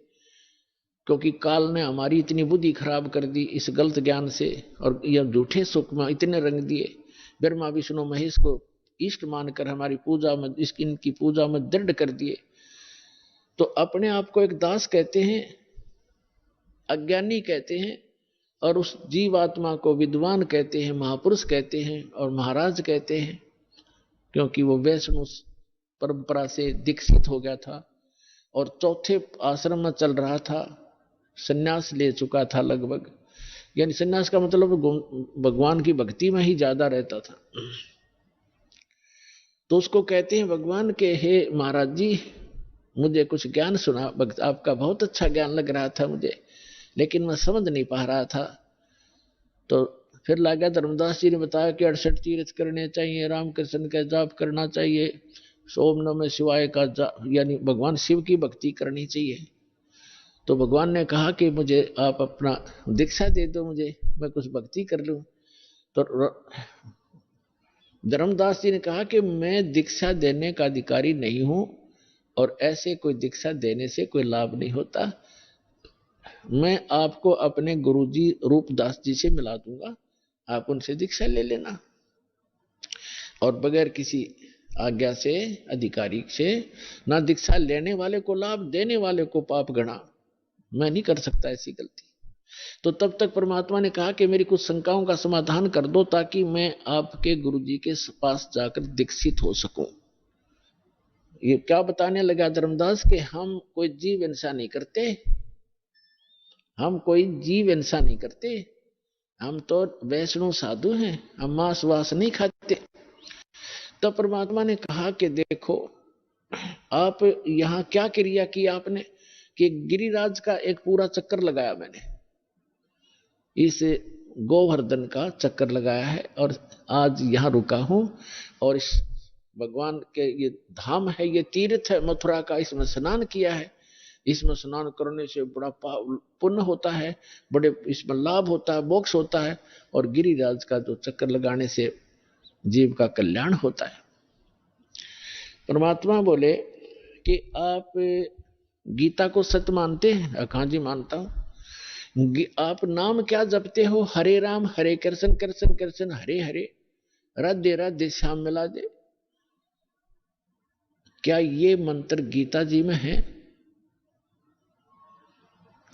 Speaker 2: क्योंकि काल ने हमारी इतनी बुद्धि खराब कर दी इस गलत ज्ञान से, और यह झूठे सुख में इतने रंग दिए। ब्रह्मा विष्णु महेश को इष्ट मानकर हमारी पूजा में, इनकी पूजा में दृढ़ कर दिए। तो अपने आप को एक दास कहते हैं, अज्ञानी कहते हैं, और उस जीवात्मा को विद्वान कहते हैं, महापुरुष कहते हैं और महाराज कहते हैं, क्योंकि वो वैष्णव परंपरा से दीक्षित हो गया था और चौथे आश्रम में चल रहा था, सन्यास ले चुका था लगभग, यानी सन्यास का मतलब भगवान की भक्ति में ही ज्यादा रहता था। तो उसको कहते हैं भगवान के, हे महाराज जी मुझे कुछ ज्ञान सुना, आपका बहुत अच्छा ज्ञान लग रहा था मुझे, लेकिन मैं समझ नहीं पा रहा था। तो फिर लगा धर्मदास जी ने बताया कि 68 तीर्थ करने चाहिए, रामकृष्ण का जाप करना चाहिए, ओम नमः शिवाय का जाप, यानी भगवान शिव की भक्ति करनी चाहिए। तो भगवान ने कहा कि मुझे आप अपना दीक्षा दे दो, मुझे मैं कुछ भक्ति कर लूं। तो धर्मदास जी ने कहा कि मैं दीक्षा देने का अधिकारी नहीं हूं और ऐसे कोई दीक्षा देने से कोई लाभ नहीं होता, मैं आपको अपने गुरुजी रूपदास जी से मिला दूंगा, आप उनसे दीक्षा ले लेना। और बगैर किसी आज्ञा से, अधिकारी से, ना दीक्षा लेने वाले को लाभ, देने वाले को पाप गणा, मैं नहीं कर सकता ऐसी गलती। तो तब तक परमात्मा ने कहा कि मेरी कुछ शंकाओं का समाधान कर दो ताकि मैं आपके गुरुजी के पास जाकर दीक्षित हो सकूं। ये क्या बताने लगा धर्मदास के, हम कोई जीव हिंसा नहीं करते, हम कोई जीव हिंसा नहीं करते, हम तो वैष्णव साधु हैं, हम मांस वास नहीं खाते। तब परमात्मा ने कहा कि देखो आप यहां क्या क्रिया की आपने, कि गिरिराज का एक पूरा चक्कर लगाया मैंने, इस गोवर्धन का चक्कर लगाया है और आज यहां रुका हूं। और इस भगवान के ये धाम है, ये तीर्थ है मथुरा का, इसमें स्नान किया है, इसमें स्नान करने से बड़ा पुण्य होता है, बड़े इसमें लाभ होता है, मोक्ष होता है, और गिरिराज का जो चक्कर लगाने से जीव का कल्याण होता है। परमात्मा बोले कि आप गीता को सत्य मानते हैं? हाँ जी मानता हूं। आप नाम क्या जपते हो? हरे राम हरे कृष्ण कृष्ण कृष्ण हरे हरे, राधे राधे श्याम मिला दे। क्या ये मंत्र गीता जी में है?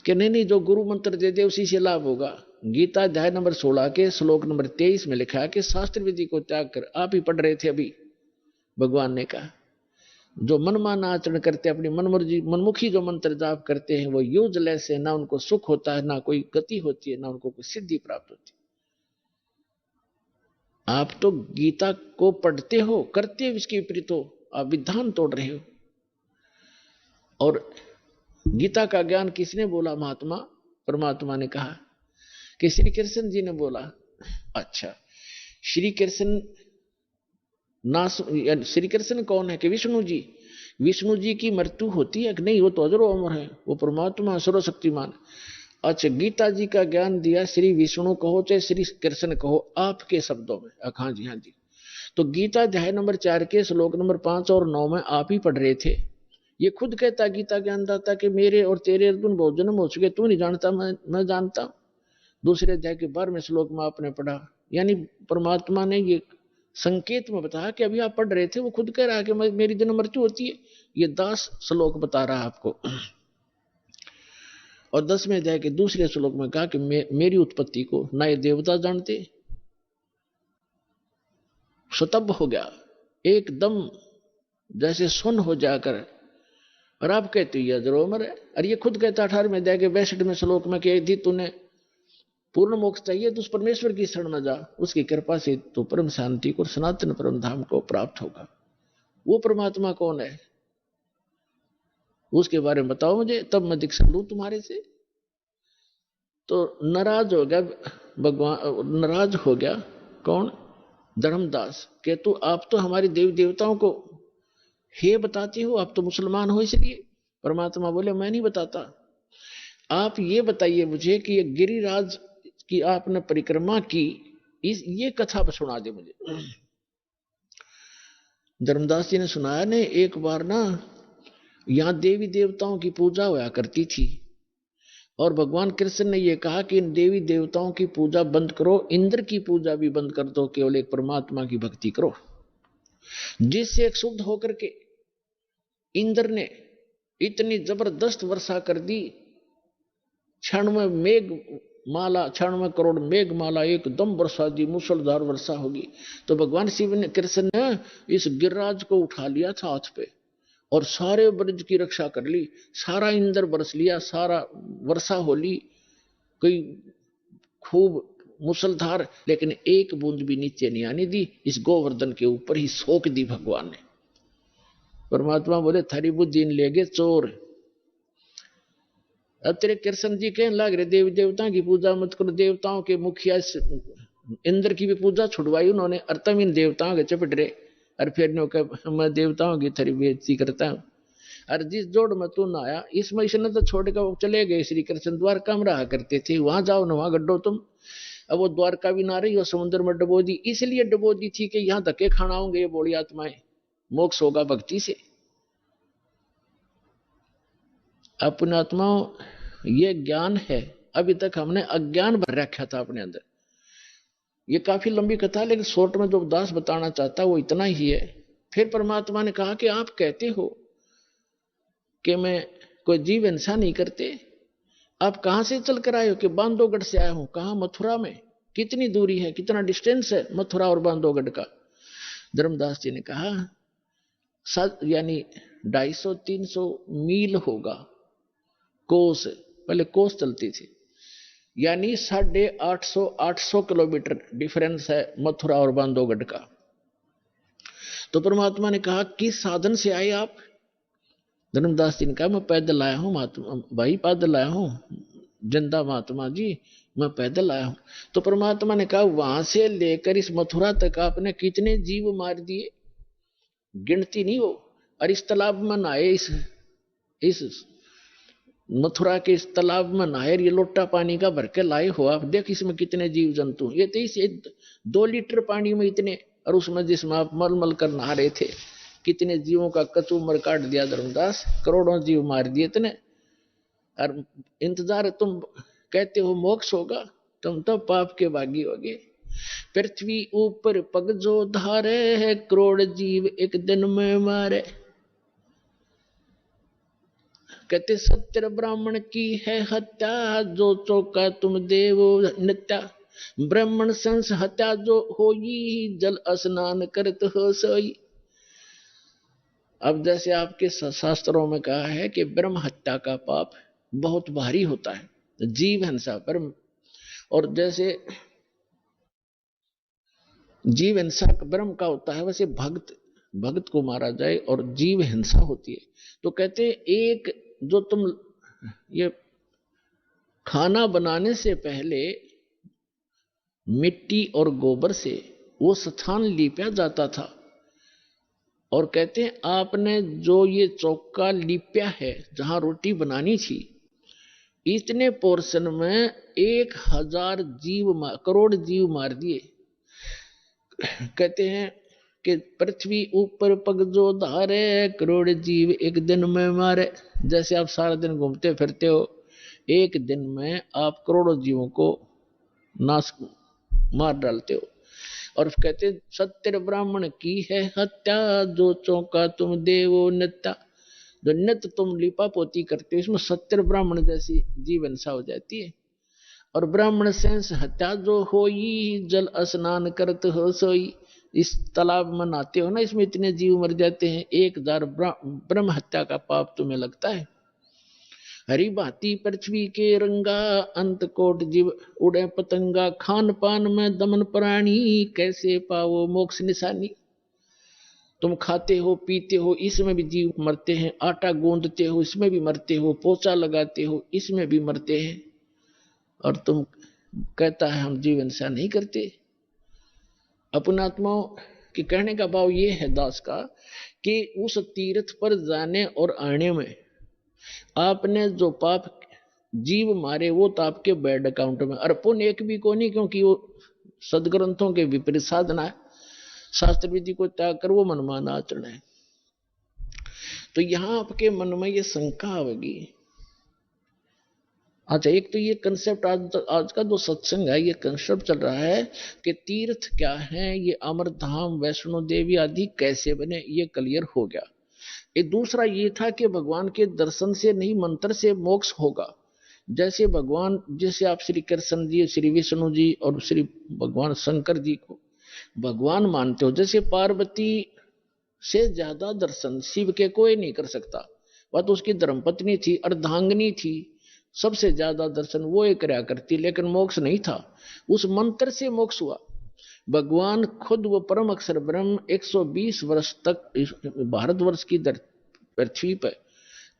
Speaker 2: कि नहीं, जो गुरु मंत्र दे दे उसी से लाभ होगा। गीता अध्याय नंबर 16 के श्लोक नंबर 23 में लिखा है कि शास्त्र विधि को त्याग कर, आप ही पढ़ रहे थे अभी, भगवान ने कहा जो मनमाना आचरण करते, अपनी मनमुखी जो मंत्र जाप करते हैं वो यूजलेस है, ना उनको सुख होता है, ना कोई गति होती है, ना उनको कोई सिद्धि प्राप्त होती है। आप तो गीता को पढ़ते हो, करते हो इसके विपरीत हो, आप विधान तोड़ रहे हो। और गीता का ज्ञान किसने बोला? महात्मा परमात्मा ने कहा कि श्री कृष्ण जी ने बोला। अच्छा, श्री कृष्ण श्री कृष्ण कौन है? कि विष्णु जी। विष्णु जी की मृत्यु होती है कि नहीं? वो तो अजरो अमर है, वो परमात्मा सर्वशक्तिमान। अच्छा, गीता जी का ज्ञान दिया, श्री विष्णु कहो चाहे श्री कृष्ण कहो, आपके शब्दों में। हाँ जी हाँ जी। तो गीता अध्याय नंबर 4 के श्लोक नंबर 5 और 9 में आप ही पढ़ रहे थे। ये खुद कहता गीता ज्ञानदाता कि मेरे और तेरे अर्जुन बहुत जन्म हो चुके, तू नहीं जानता, मैं जानता हूं। दूसरे अध्याय के 12वें श्लोक में आपने पढ़ा, यानी परमात्मा ने ये संकेत में बताया कि अभी आप पढ़ रहे थे, वो खुद कह रहा है कि मेरी जन्म मृत्यु होती है। ये 10 श्लोक बता रहा है आपको। और 10वें अध्याय के दूसरे श्लोक में कहा कि मेरी उत्पत्ति को ना ये देवता जानते। स्वतंभ हो गया एकदम, जैसे सुन हो जाकर, और आप कहते हो यह जरूर है। और ये खुद कहता 18वें अध्याय के 62वें श्लोक में कि यदि तूने पूर्ण मोक्ष चाहिए तो उस परमेश्वर की शरण में जा, उसकी कृपा से तो परम शांति को, सनातन परम धाम को प्राप्त होगा। वो परमात्मा कौन है उसके बारे में बताओ मुझे, तब मैं दीक्षा लूं तुम्हारे से। तो नाराज हो गया भगवान, नाराज हो गया कौन? धर्मदास के तू आप तो हमारे देवी देवताओं को हे बताते हो, आप तो मुसलमान हो इसलिए। परमात्मा बोले मैं नहीं बताता, आप ये बताइए मुझे कि ये गिरिराज की आपने परिक्रमा की, ये कथा सुना दे मुझे। धर्मदास जी ने सुनाया ने, एक बार ना यहां देवी देवताओं की पूजा हुआ करती थी और भगवान कृष्ण ने यह कहा कि इन देवी देवताओं की पूजा बंद करो, इंद्र की पूजा भी बंद कर दो, केवल एक परमात्मा की भक्ति करो। जिससे एक शुद्ध होकर के इंद्र ने इतनी जबरदस्त वर्षा कर दी, क्षण में मेघ माला 96 करोड़ मेघ माला एकदम वर्षा दी, मूसलधार वर्षा होगी। तो भगवान शिव ने, कृष्ण ने इस गिरिराज को उठा लिया था हाथ पे और सारे ब्रज की रक्षा कर ली, सारा इंद्र बरस लिया, सारा वर्षा हो ली, कोई खूब मुसलधार, लेकिन एक बूंद भी नीचे नहीं आने दी। इस गोवर्धन के ऊपर ही सोख दी भगवान ने। परमात्मा बोले थारी बुद्धि ले गए चोर। अब तेरे कृष्ण जी कहने लग रहे देवी देवताओं की पूजा मत करो, देवताओं के मुखिया इंद्र की भी पूजा छुड़वाई उन्होंने, और तब इन देवताओं के चपट रहे। और फिर मैं देवताओं की थारी बेइज्जती करता हूं। और जिस जोड़ में तू ना आया, इस महीने तो छोड़कर वो चले गए। श्री कृष्ण द्वारका में रहा करते थे, वहां जाओ ना, वहां गड्ढो तुम। अब वो द्वारका भी ना रही, वो समुद्र में डबो दी। इसलिए डबो दी थी कि यहां धक्के खाना होंगे ये बोली आत्माएं, मोक्ष होगा भक्ति से। अपने आत्माओं ये ज्ञान है, अभी तक हमने अज्ञान भर रखा था अपने अंदर। ये काफी लंबी कथा है, लेकिन शॉर्ट में जो दास बताना चाहता है वो इतना ही है। फिर परमात्मा ने कहा कि आप कहते हो कि मैं कोई जीव हिंसा नहीं करते, आप कहां से चल कर आए हो? कि बांधवगढ़ से आया हूं। कहां? मथुरा में। कितनी दूरी है, कितना डिस्टेंस है मथुरा और बांधवगढ़ का? धर्मदास जी ने कहा यानी 250-300 मील होगा। कोस, पहले कोस चलती थी, यानी 850 किलोमीटर डिफरेंस है मथुरा और बांधवगढ़ का। तो परमात्मा ने कहा किस साधन से आए आप? धर्मदास जी ने कहा मैं पैदल आया हूं महात्मा भाई, पैदल आया हूं जिंदा महात्मा जी, मैं पैदल आया हूं। तो परमात्मा ने कहा वहां से लेकर इस मथुरा तक आपने कितने जीव मार दिए, गिनती नहीं हो। और इस तालाब में नहाए, इस मथुरा के इस तालाब में नहाए, ये लोटा पानी का भर के लाए हो आप, देख इसमें कितने जीव जंतु। ये तो इस 2 लीटर पानी में इतने, और उसमें जिसमें आप मल कर नहा रहे थे, कितने जीवों का कचूमर काट दिया धर्मदास, करोड़ों जीव मार दिए इतने। और इंतजार तुम कहते हो मोक्ष होगा, तुम तो पाप के भागी होगे। पृथ्वी ऊपर पग जो धारे है, करोड़ जीव एक दिन में मारे। कहते सत्य ब्राह्मण की है हत्या, जो चौका तुम देवो नित्या। ब्राह्मण संस हत्या जो होई, जल स्नान करत हो सोई। अब जैसे आपके शास्त्रों में कहा है कि ब्रह्म हत्या का पाप बहुत भारी होता है, जीव हिंसा ब्रह्म, और जैसे जीव हिंसा ब्रह्म का होता है, वैसे भक्त को मारा जाए और जीव हिंसा होती है। तो कहते एक जो तुम ये खाना बनाने से पहले मिट्टी और गोबर से वो स्थान लीपा जाता था, और कहते हैं आपने जो ये चौका लीपा है जहां रोटी बनानी थी, इतने पोर्शन में 1000 करोड़ जीव मार दिए। कहते हैं कि पृथ्वी ऊपर पग जो धारे, करोड़ जीव एक दिन में मारे। जैसे आप सारा दिन घूमते फिरते हो, एक दिन में आप करोड़ों जीवों को मार डालते हो। और कहते सत्य ब्राह्मण की है हत्या, जो चौका तुम देवो नित्या। जो नित्य तुम लिपा पोती करते हो, इसमें सत्य ब्राह्मण जैसी जीव हिंसा हो जाती है। और ब्राह्मण सेंस हत्या जो होई, जल स्नान करते हो सोई। इस तालाब में नहाते हो ना, इसमें इतने जीव मर जाते हैं, 1000 ब्रह्म हत्या का पाप तुम्हें लगता है। हरी भांति पृथ्वी के रंगा, अंत कोट जीव उड़े पतंगा। खान पान में दमन प्राणी, कैसे पाओ मोक्ष निशानी। तुम खाते हो पीते हो, इसमें भी जीव मरते हैं। आटा गूंदते हो, इसमें भी मरते हो। पोछा लगाते हो, इसमें भी मरते हैं। और तुम कहता है हम जीव हिंसा नहीं करते। अपना आत्माओं के कहने का भाव ये है दास का कि उस तीर्थ पर जाने और आने में आपने जो पाप जीव मारे वो तो आपके बैड अकाउंट में, और पुण्य एक भी को नहीं, क्योंकि वो सदग्रंथों के विपरीत साधना है। शास्त्र विधि को त्याग कर वो मनमाना आचरण है। तो यहां आपके मन में ये शंका आवेगी। अच्छा, एक तो ये कंसेप्ट आज का जो सत्संग है, ये कंसेप्ट चल रहा है कि तीर्थ क्या है, ये अमरधाम वैष्णो देवी आदि कैसे बने, ये क्लियर हो गया। एक दूसरा ये था कि भगवान के दर्शन से नहीं मंत्र से मोक्ष होगा, जैसे भगवान, जैसे आप श्री कृष्ण जी, श्री विष्णु जी और श्री भगवान शंकर जी को भगवान मानते हो, जैसे पार्वती से ज्यादा दर्शन शिव के कोई नहीं कर सकता। वह तो उसकी धर्मपत्नी थी, अर्धांगिनी थी, सबसे ज्यादा दर्शन वो एक करया करती, लेकिन मोक्ष नहीं था। उस मंत्र से मोक्ष हुआ। भगवान खुद वो परम अक्षर ब्रह्म 120 वर्ष तक भारतवर्ष की पृथ्वी पर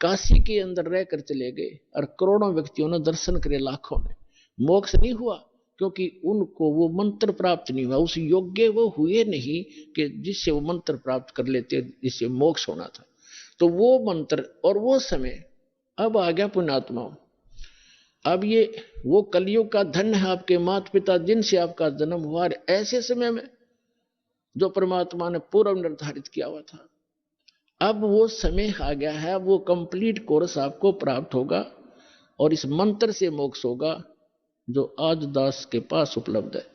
Speaker 2: काशी के अंदर रहकर चले गए, और करोड़ों व्यक्तियों ने दर्शन करे, लाखों ने। मोक्ष नहीं हुआ, क्योंकि उनको वो मंत्र प्राप्त नहीं हुआ, उस योग्य वो हुए नहीं कि जिससे वो मंत्र प्राप्त कर लेते, जिससे मोक्ष होना था। तो वो मंत्र और वो समय अब आ गया पुण्यात्माओं। अब ये वो कलयुग का धन है आपके माता पिता जिनसे आपका जन्म हुआ, ऐसे समय में जो परमात्मा ने पूर्व निर्धारित किया हुआ था। अब वो समय आ गया है, वो कंप्लीट कोर्स आपको प्राप्त होगा और इस मंत्र से मोक्ष होगा जो आज दास के पास उपलब्ध है।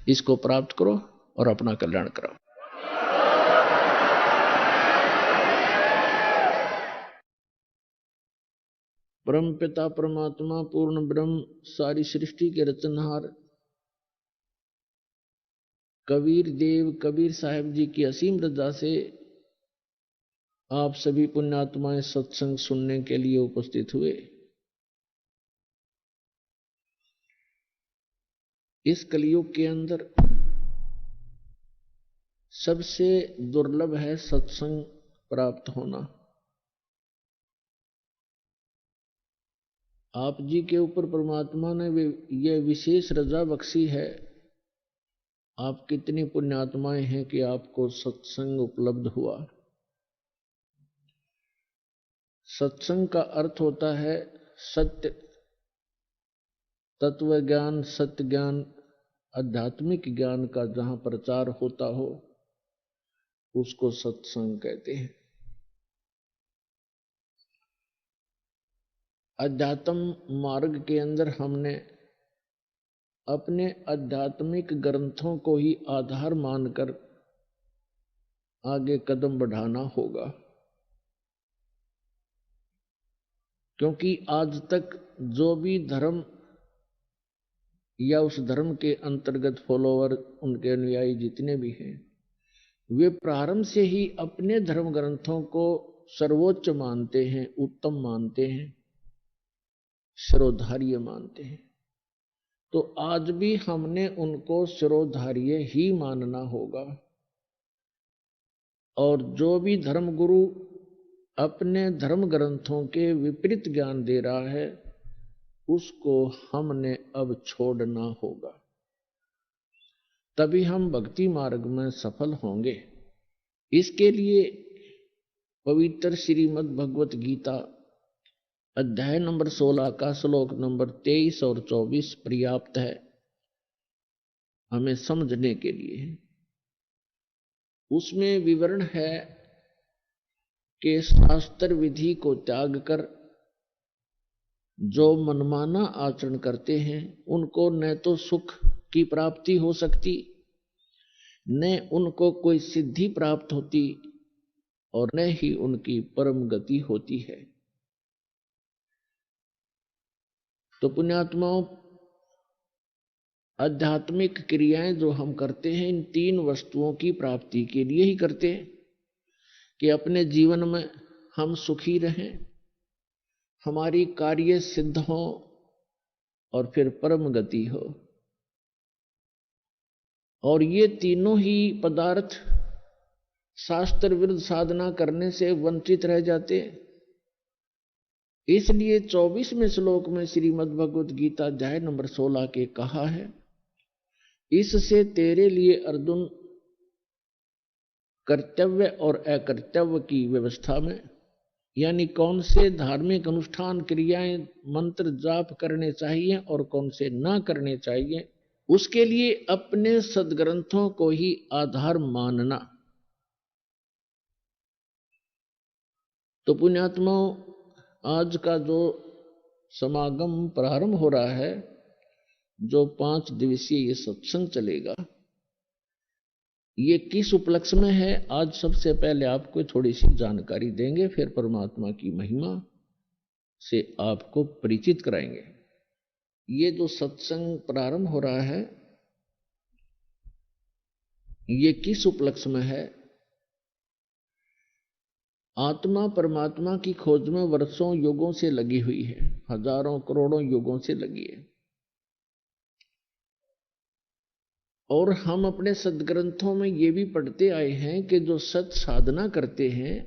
Speaker 2: इसको प्राप्त करो और अपना कल्याण कराओ। परम पिता परमात्मा पूर्ण ब्रह्म सारी सृष्टि के रचनहार कबीर देव कबीर साहब जी की असीम रजा से आप सभी पुण्यात्माएं सत्संग सुनने के लिए उपस्थित हुए। इस कलयुग के अंदर सबसे दुर्लभ है सत्संग प्राप्त होना। आप जी के ऊपर परमात्मा ने यह विशेष रजा बख्शी है। आप कितनी पुण्यात्माएं हैं कि आपको सत्संग उपलब्ध हुआ। सत्संग का अर्थ होता है सत्य, तत्व ज्ञान, सत्य ज्ञान, आध्यात्मिक ज्ञान का जहां प्रचार होता हो उसको सत्संग कहते हैं। अध्यात्म मार्ग के अंदर हमने अपने आध्यात्मिक ग्रंथों को ही आधार मानकर आगे कदम बढ़ाना होगा, क्योंकि आज तक जो भी धर्म या उस धर्म के अंतर्गत फॉलोवर, उनके अनुयायी जितने भी हैं, वे प्रारंभ से ही अपने धर्म ग्रंथों को सर्वोच्च मानते हैं, उत्तम मानते हैं, शिरोधार्य मानते हैं। तो आज भी हमने उनको शिरोधार्य ही मानना होगा। और जो भी धर्मगुरु अपने धर्म ग्रंथों के विपरीत ज्ञान दे रहा है उसको हमने अब छोड़ना होगा, तभी हम भक्ति मार्ग में सफल होंगे। इसके लिए पवित्र श्रीमद् भगवत गीता अध्याय नंबर 16 का श्लोक नंबर 23 और 24 पर्याप्त है हमें समझने के लिए। उसमें विवरण है कि शास्त्र विधि को त्याग कर जो मनमाना आचरण करते हैं उनको न तो सुख की प्राप्ति हो सकती, न उनको कोई सिद्धि प्राप्त होती, और न ही उनकी परम गति होती है। तो पुण्यात्माओं, आध्यात्मिक क्रियाएं जो हम करते हैं इन तीन वस्तुओं की प्राप्ति के लिए ही करते हैं कि अपने जीवन में हम सुखी रहें, हमारी कार्य सिद्ध हो और फिर परम गति हो। और ये तीनों ही पदार्थ शास्त्र विरुद्ध साधना करने से वंचित रह जाते। इसलिए 24वें श्लोक में श्रीमद् भगवत गीता अध्याय नंबर 16 के कहा है, इससे तेरे लिए अर्जुन कर्तव्य और अकर्तव्य की व्यवस्था में, यानी कौन से धार्मिक अनुष्ठान क्रियाएं मंत्र जाप करने चाहिए और कौन से ना करने चाहिए, उसके लिए अपने सदग्रंथों को ही आधार मानना। तो पुण्यात्माओं, आज का जो समागम प्रारंभ हो रहा है, जो 5 दिवसीय ये सत्संग चलेगा, ये किस उपलक्ष्य में है, आज सबसे पहले आपको थोड़ी सी जानकारी देंगे, फिर परमात्मा की महिमा से आपको परिचित कराएंगे। ये जो सत्संग प्रारंभ हो रहा है, ये किस उपलक्ष्य में है? आत्मा परमात्मा की खोज में वर्षों युगों से लगी हुई है, हजारों करोड़ों युगों से लगी है। और हम अपने सदग्रंथों में ये भी पढ़ते आए हैं कि जो सत साधना करते हैं,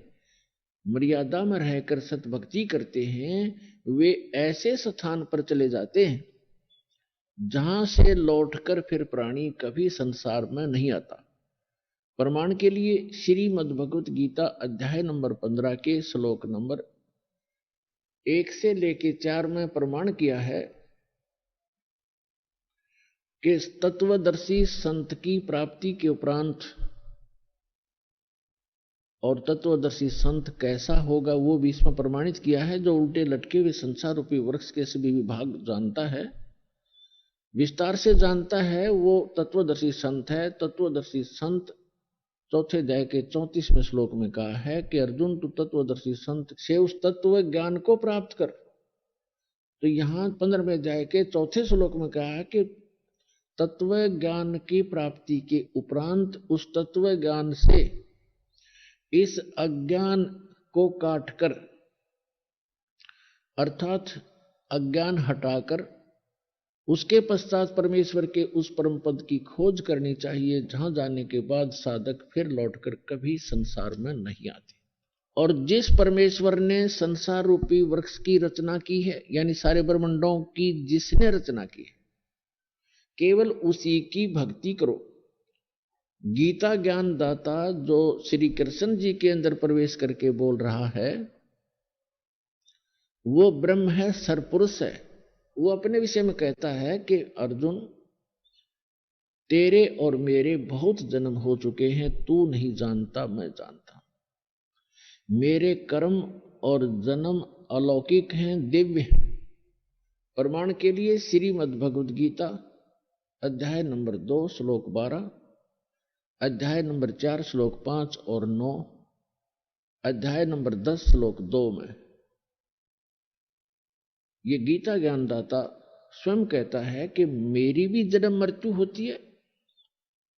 Speaker 2: मर्यादा में रहकर सत भक्ति करते हैं, वे ऐसे स्थान पर चले जाते हैं जहां से लौटकर फिर प्राणी कभी संसार में नहीं आता। प्रमाण के लिए श्रीमद् भगवत गीता अध्याय नंबर 15 के श्लोक नंबर 1 से लेके 4 में प्रमाण किया है कि तत्वदर्शी संत की प्राप्ति के उपरांत, और तत्वदर्शी संत कैसा होगा वो भी इसमें प्रमाणित किया है। जो उल्टे लटके हुए संसार रूपी वृक्ष के सभी विभाग जानता है, विस्तार से जानता है, वो तत्वदर्शी संत है। तत्वदर्शी संत चौथे अध्याय के 34वें श्लोक में कहा है कि अर्जुन तू तत्वदर्शी संत से उस तत्व ज्ञान को प्राप्त कर। तो यहां 15वें अध्याय के चौथे श्लोक में कहा है कि तत्व ज्ञान की प्राप्ति के उपरांत उस तत्व ज्ञान से इस अज्ञान को काटकर, अर्थात अज्ञान हटाकर, उसके पश्चात परमेश्वर के उस परम पद की खोज करनी चाहिए, जहां जाने के बाद साधक फिर लौटकर कभी संसार में नहीं आते। और जिस परमेश्वर ने संसार रूपी वृक्ष की रचना की है, यानी सारे ब्रह्मांडों की जिसने रचना की है, केवल उसी की भक्ति करो। गीता ज्ञान दाता जो श्री कृष्ण जी के अंदर प्रवेश करके बोल रहा है, वो ब्रह्म है, सरपुरुष है। वो अपने विषय में कहता है कि अर्जुन, तेरे और मेरे बहुत जन्म हो चुके हैं, तू नहीं जानता, मैं जानता। मेरे कर्म और जन्म अलौकिक हैं, दिव्य हैं। प्रमाण के लिए श्रीमद् भगवद गीता अध्याय नंबर 2 श्लोक 12, अध्याय नंबर 4 श्लोक 5 और 9, अध्याय नंबर 10 श्लोक 2 में ये गीता ज्ञानदाता स्वयं कहता है कि मेरी भी जन्म मृत्यु होती है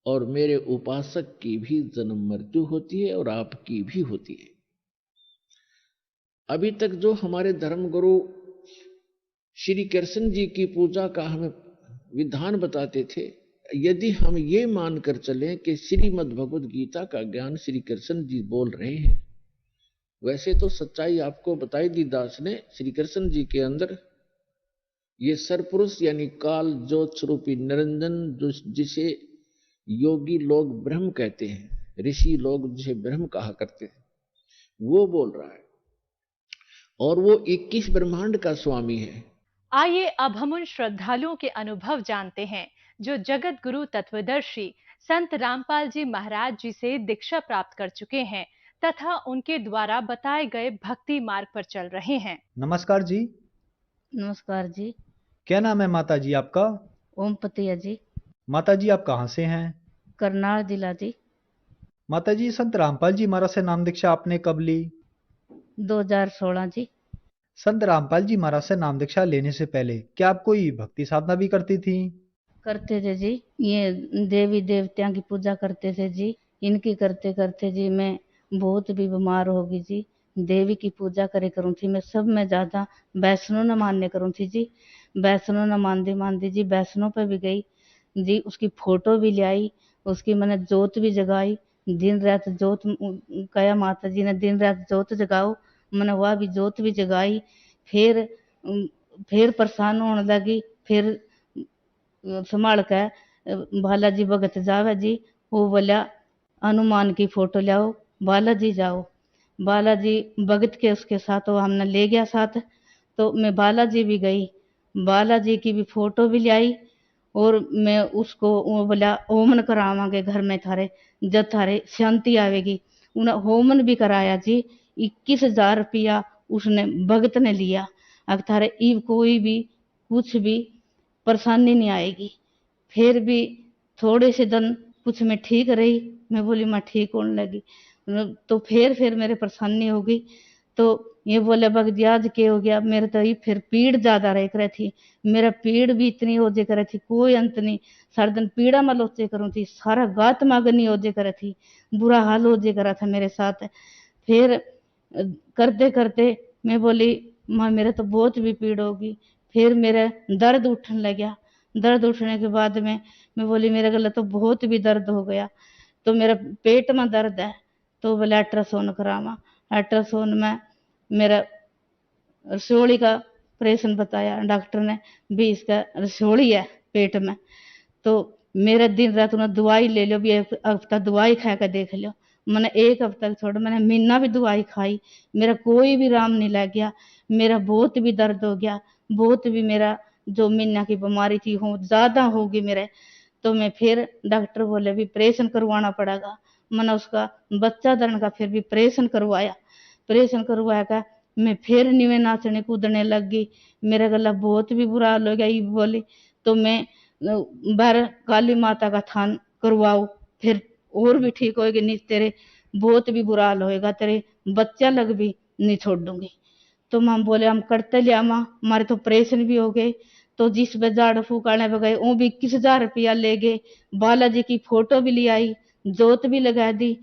Speaker 2: और मेरे उपासक की भी जन्म मृत्यु होती है और आपकी भी होती है। अभी तक जो हमारे धर्म गुरु श्री कृष्ण जी की पूजा का हमें विधान बताते थे, यदि हम ये मानकर चलें कि श्रीमद् भगवद गीता का ज्ञान श्री कृष्ण जी बोल रहे हैं, वैसे तो सच्चाई आपको बताई दी दास ने। श्री कृष्ण जी के अंदर ये सरपुरुष यानी काल ज्योत स्वरूपी निरंजन, जिसे योगी लोग ब्रह्म कहते हैं, ऋषि लोग जिसे ब्रह्म कहा करते हैं, वो बोल रहा है। और वो 21 ब्रह्मांड का स्वामी है।
Speaker 3: आइए अब हम उन श्रद्धालुओं के अनुभव जानते हैं जो जगत गुरु तत्वदर्शी संत रामपाल जी महाराज जी से दीक्षा प्राप्त कर चुके हैं तथा उनके द्वारा बताए गए भक्ति मार्ग पर चल रहे हैं।
Speaker 4: नमस्कार जी।
Speaker 5: नमस्कार जी।
Speaker 4: क्या नाम है माता जी आपका?
Speaker 5: ओम पतिया जी।
Speaker 4: माता जी आप कहाँ से हैं?
Speaker 5: करनाल जिला जी।
Speaker 4: माता जी, संत रामपाल जी महाराज से नाम दीक्षा आपने कब ली?
Speaker 5: 2016 जी।
Speaker 4: संत रामपाल जी महाराज से नाम दीक्षा लेने से पहले क्या आप कोई भक्ति साधना भी करती थी?
Speaker 5: करते थे जी, ये देवी देवताओं की पूजा करते थे जी। इनकी करते करते जी मैं बहुत भी बीमार हो गई जी। देवी की पूजा करे करूँ थी मैं, सब में ज्यादा वैष्णो न मानने करूँ थी जी। वैष्णो न मानती मानती जी वैष्णो पे भी गई जी, उसकी फोटो भी ले आई, उसकी मैंने जोत भी जगाई, दिन रात जोत कया माता जी ने दिन रात जोत जगाओ, मैंने वह भी जोत भी जगाई। फिर परेशान होने लगी, फिर संभाल के बालाजी भगत जावे जी, वो बोला हनुमान की फोटो लाओ, बालाजी जाओ। बालाजी भगत के उसके साथ वो हमने ले गया साथ, तो मैं बालाजी भी गई, बालाजी की भी फोटो भी ले आई और मैं उसको वो बोला होमन करावांगे घर में थारे, जब थारे शांति आवेगी। उन्हें होमन भी कराया जी। 21,000 रुपया उसने भगत ने लिया। अब थारे ईब कोई भी कुछ भी परेशानी नहीं आएगी। फिर भी थोड़े से दिन कुछ मैं ठीक रही, मैं बोली मैं ठीक होने लगी, तो फिर मेरे परेशानी हो गई। तो ये बोले बग जी आज के हो गया, मेरे तो ये फिर पीड़ ज्यादा रह कर थी, मेरा पीड़ भी इतनी हो जे करे थी कोई अंत नहीं, सारा दिन पीड़ा में लोचे करूँ थी, सारा गात मागनी हो जे करे थी, बुरा हाल हो जे करा था मेरे साथ। फिर करते करते मैं बोली माँ मेरे तो बहुत भी पीड़ होगी, फिर मेरा दर्द उठने लगा, दर्द उठने के बाद में मैं बोली मेरे गले तो बहुत भी दर्द हो गया, तो मेरा पेट में दर्द है, तो बोले अल्ट्रासाउंड करावा। अल्ट्रासाउंड में मेरा रसोली का ऑपरेशन बताया डॉक्टर ने, भी इसका रसोली है पेट में। तो मेरा दिन रात उन्हें दवाई ले लो, भी एक हफ्ता दवाई खा कर देख लो। मैंने एक हफ्ता छोड़, मैंने महीना भी दवाई खाई, मेरा कोई भी राम नहीं लग गया, मेरा बहुत भी दर्द हो गया, बहुत भी मेरा जो महीना की बीमारी थी हो ज्यादा होगी मेरे। तो मैं फिर डॉक्टर बोले भी ऑपरेशन करवाना पड़ेगा, मैंने उसका बच्चा धरण का फिर भी ऑपरेशन करवाया। ऑपरेशन करवाया का मैं फिर नीवे नाचने कूदने लग गई, मेरा गला बहुत भी बुरा हाल हो गया। ये बोली तो मैं बाहर काली माता का थान करवाओ, फिर और भी ठीक होएगी, नहीं तेरे बहुत भी बुरा हाल होएगा, तेरे बच्चा लग भी नहीं छोड़ दूंगी। तो मां बोले हम करते लिया मां, हमारे तो ऑपरेशन भी हो गए, तो जिस पे झाड़ फूकाने पे गए वो भी 21,000 रुपया ले गए, बालाजी की फोटो भी ले आई, जोत भी लगा दी।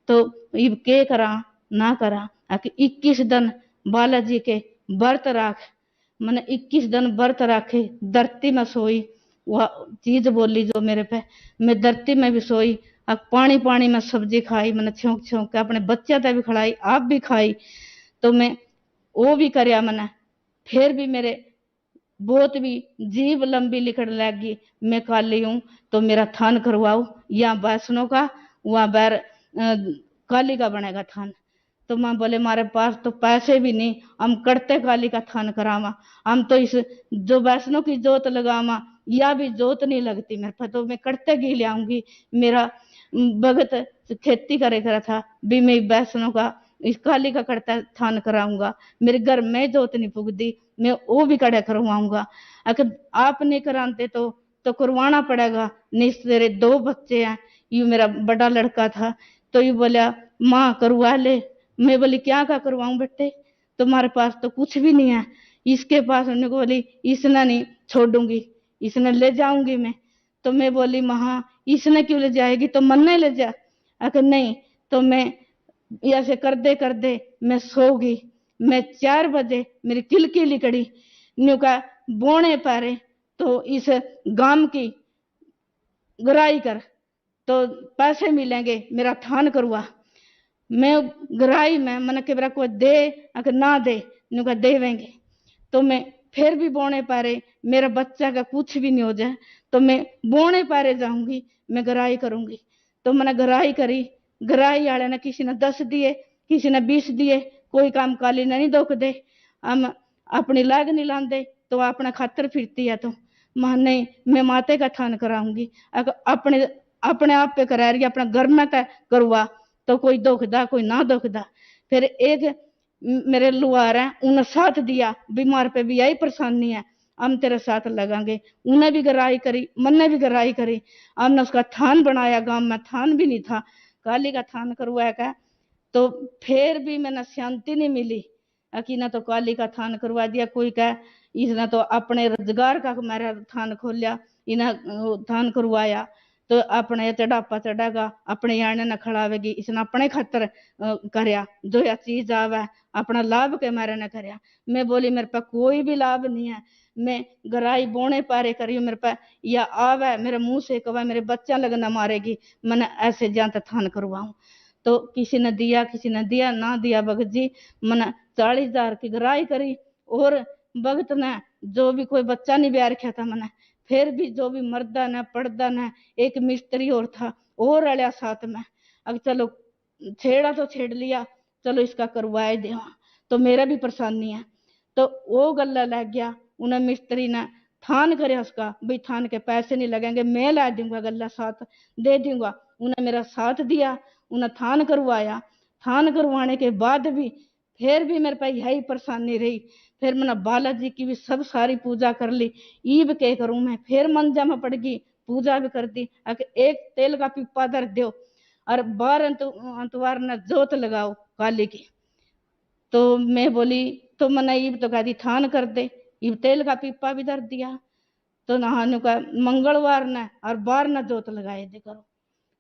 Speaker 5: तो ये के करा ना करा, आके 21 दिन बालाजी के व्रत राख, मैंने 21 दिन व्रत राखे, धरती में सोई, वह चीज बोली जो मेरे पे, मैं धरती में भी सोई, अब पानी पानी में सब्जी खाई, मैंने छौंक छौंक के अपने बच्चे तक भी खिलाई, आप भी खाई। तो मैं वो भी करया मैंने, फिर भी मेरे बहुत भी जीभ लंबी लिखड़ लगी, मैं काली हूं तो मेरा थान करवाओ, या वैष्णो का वहां बैर काली का बनेगा थान। तो मां बोले हमारे पास तो पैसे भी नहीं, हम करते काली का थान करावा, हम तो इस जो वैष्णो की जोत लगावा या भी जोत नहीं लगती मेरे पर, तो मैं करते घी ले आऊंगी। मेरा भगत खेती करे करा था, भी मैं वैष्णो का इस काली का करता थान कराऊंगा, मेरे घर में जोत नहीं पुगती, मैं वो भी कड़ा करवाऊंगा। अगर आप नहीं कराते तो करवाना पड़ेगा, नहीं तेरे 2 बच्चे हैं, यू मेरा बड़ा लड़का था। तो यू बोला माँ करवा ले, मैं बोली क्या का करवाऊं बेटे, तुम्हारे पास तो कुछ भी नहीं है, इसके पास, उन्होंने बोली इसने नहीं छोड़ूंगी, इसने ले जाऊंगी मैं। तो मैं बोली महा इसने क्यों ले जाएगी, तो मन नहीं ले जा। अगर नहीं तो मैं ऐसे करते करते मैं सो गई। मैं 4 बजे मेरी किलकी लिकड़ी, न्यू का बोने पारे तो इस गांव की गराई कर तो पैसे मिलेंगे, मेरा थान करवा। मैं गराई में मन के बरा को दे, अगर ना दे नुका देवेंगे। तो मैं फिर भी बोने पारे, मेरा बच्चा का कुछ भी नहीं हो जाए, तो मैं बोने पारे जाऊंगी, मैं गराई करूंगी। तो मैंने गराई करी, गराई वाले ने किसी ने 10 दिए, किसी ने 20 दिए, कोई काम काली ने नहीं दुख दे, हम अपनी लाग नहीं लाते तो अपना खातर फिरती है। तो मां नहीं मैं माते का थान कराऊंगी, अगर अपने अपने आप पे करा रही, अपना घर में करवा, तो कोई दुखदा कोई ना दुखदा। फिर एक मेरे लुहार है, उन्हें साथ दिया, बीमार पे भी यही परेशानी है, हम तेरे साथ लगाएंगे। उन्हें भी गराई करी, मैंने भी गराई करी, हमने उसका थान बनाया, गांव में थान भी नहीं था, काली का थान करवाया का। तो फिर भी मैंने शांति नहीं मिली, कि ना तो काली का थान करवा दिया, कोई कह इसने तो अपने रोजगार का मेरा थान खोलिया, इन्हें थान करवाया, तो अपने चढ़ापा चढ़ेगा, अपने याने न खड़ावेगी, इसने अपने खातर करया, जो या चीज आवे अपना लाभ के मारे न करया। मैं बोली मेरे पे कोई भी लाभ नहीं है, मैं गराई बोने पारे करी मेरे पे, या आवे मेरे मुंह से कवा मेरे बच्चा लगना मारेगी, मैंने ऐसे जानते थान करवाऊं। तो किसी ने दिया किसी ने दिया, ना दिया भगत जी मैंने 40,000 की गराई करी, और भगत ने जो भी कोई बच्चा नहीं ब्याह रखा था मैंने, फिर भी जो भी मर्दा न पड़दा न, एक मिस्त्री और था और अलिया साथ में, अब चलो छेड़ा तो छेड़ लिया, चलो इसका करवाए दे, तो मेरा भी परेशानी है। तो वो गला लग गया, उन्हें मिस्त्री ने थान करे उसका, भाई थान के पैसे नहीं लगेंगे, मैं ला दूंगा गला साथ दे दूंगा। उन्हें मेरा साथ दिया, उन्हें थान करवाया। थान करवाने के बाद भी फिर भी मेरे पास यही परेशानी रही। फिर मैंने बालाजी की भी सब सारी पूजा कर ली, ईब के करूं मैं, फिर मंजा में पड़ गई, पूजा भी कर दी, एक तेल का पिप्पा धर दो और 12 अंतवार न जोत लगाओ काली की। तो मैं बोली, तो मैंने इब तो कहा थान कर दे, इब तेल का पीपा भी धर दिया। तो नहाने का मंगलवार ने और बार न जोत लगाए दे करो,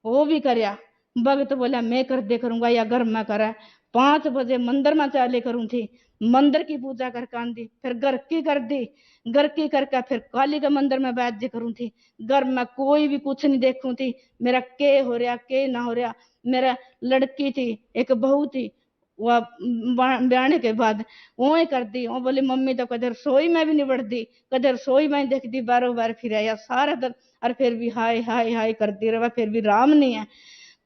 Speaker 5: वो भी करया। भगत बोला मैं कर दे करूंगा या घर में करे। 5 बजे मंदिर में चाले करूं थी, मंदिर की पूजा करके आंदी, फिर घर की कर दी, घर की करके फिर काली के मंदिर में बैठ जे करूं थी। घर में कोई भी कुछ नहीं देखूं थी, मेरा के हो रहा के ना हो रहा। मेरा लड़की थी, एक बहू थी, वह ब्याने के बाद वो ही कर दी। वो बोली मम्मी तो कदर रसोई में भी नहीं बढ़ती, कदर रसोई में देखती, बारों बार फिर आया सारा दिन, और फिर भी हाय हाय हाय करती रहा, फिर भी राम नहीं है।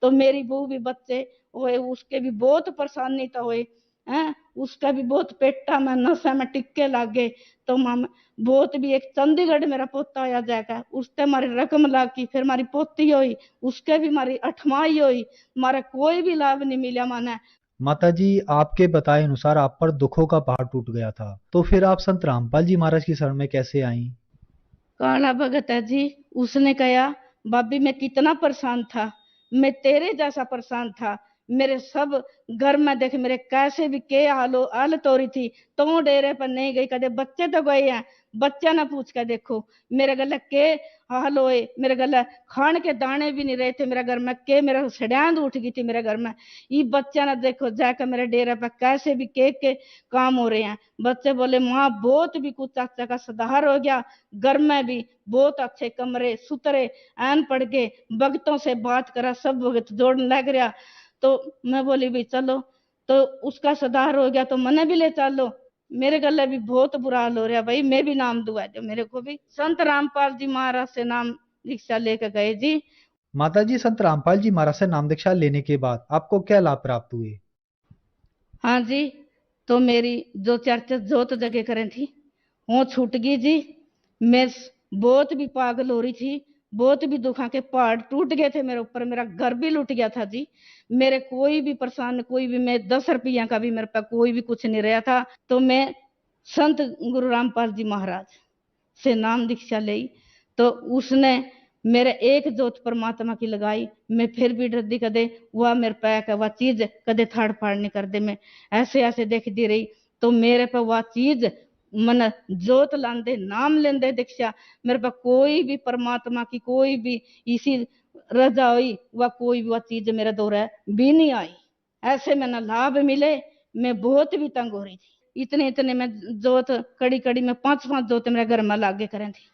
Speaker 5: तो मेरी बहू भी बच्चे हुए, उसके भी बहुत परेशानी तो हुए हैं, उसका भी बहुत पेटा में नशा में टिक्के लाग गए। तो माम बहुत भी, एक चंडीगढ़ मेरा पोता आया जाएगा, उससे हमारी रकम लागी, फिर हमारी पोती हुई, उसके भी हमारी 8वाई हुई, हमारा कोई भी लाभ नहीं मिला माने।
Speaker 4: माताजी, आपके बताए अनुसार आप पर दुखों का पहाड़ टूट गया था, तो फिर आप संत रामपाल जी महाराज की शरण में कैसे आईं?
Speaker 5: काला भगत है जी, उसने कहा भाभी मैं कितना परेशान था, मैं तेरे जैसा परेशान था। मेरे सब घर में देख मेरे कैसे भी के हालत हो रही थी, तो डेरे पर नहीं गई, कदे बच्चे तो गए हैं, बच्चा ना पूछ कर देखो मेरे गले के हाल होए, मेरे गले खान के दाने भी नहीं रहे थे, मेरा घर में के मेरा सड़ियांद उठ गई थी मेरे घर में। ये बच्चा ना देखो जाकर मेरे डेरे पर कैसे भी के काम हो रहे हैं। बच्चे बोले माँ बहुत भी कुछ चाचा का सुधार हो गया, घर में भी बहुत अच्छे कमरे सुतरे एन पड़ गए, भगतों से बात करा, सब भगत जोड़ने लग रहा। तो मैं बोली भी चलो, तो उसका सुधार हो गया तो मने भी ले चलो। मेरे गले भी बहुत बुरा हाल हो रहा भाई, मैं भी नाम दुआ दो मेरे को भी। संत रामपाल जी महाराज से नाम दीक्षा लेकर गए जी।
Speaker 4: माताजी, संत रामपाल जी महाराज से नाम दीक्षा लेने के बाद आपको क्या लाभ प्राप्त हुए?
Speaker 5: हाँ जी, तो मेरी जो चर्चा जोत जगह करें थी वो छूट गई जी। मैं बहुत भी पागल हो रही थी, बहुत भी दुखा के पहाड़ टूट गए थे मेरे ऊपर, मेरा घर भी लुट गया था जी। मेरे कोई भी परेशान, कोई भी, मैं 10 रुपया का भी मेरे पास कोई भी कुछ नहीं रहा था। तो मैं संत गुरु रामपाल जी महाराज से नाम दीक्षा ली, तो उसने मेरे एक जोत परमात्मा की लगाई। मैं फिर भी डरती, कदे वह मेरे पैक है वह चीज कदे थाड़ फाड़ नहीं कर दे। मैं ऐसे ऐसे देखती रही, तो मेरे पे वह चीज मन जोत लांदे नाम लेंदे दीक्षा, मेरे पे कोई भी परमात्मा की कोई भी इसी रजा हुई, वह कोई भी वह चीज मेरे दौरे भी नहीं आई। ऐसे मैंने लाभ मिले, मैं बहुत भी तंग हो रही थी। इतने इतने में जोत कड़ी कड़ी में 5-5 जोत मेरे घर में लागे करें थी।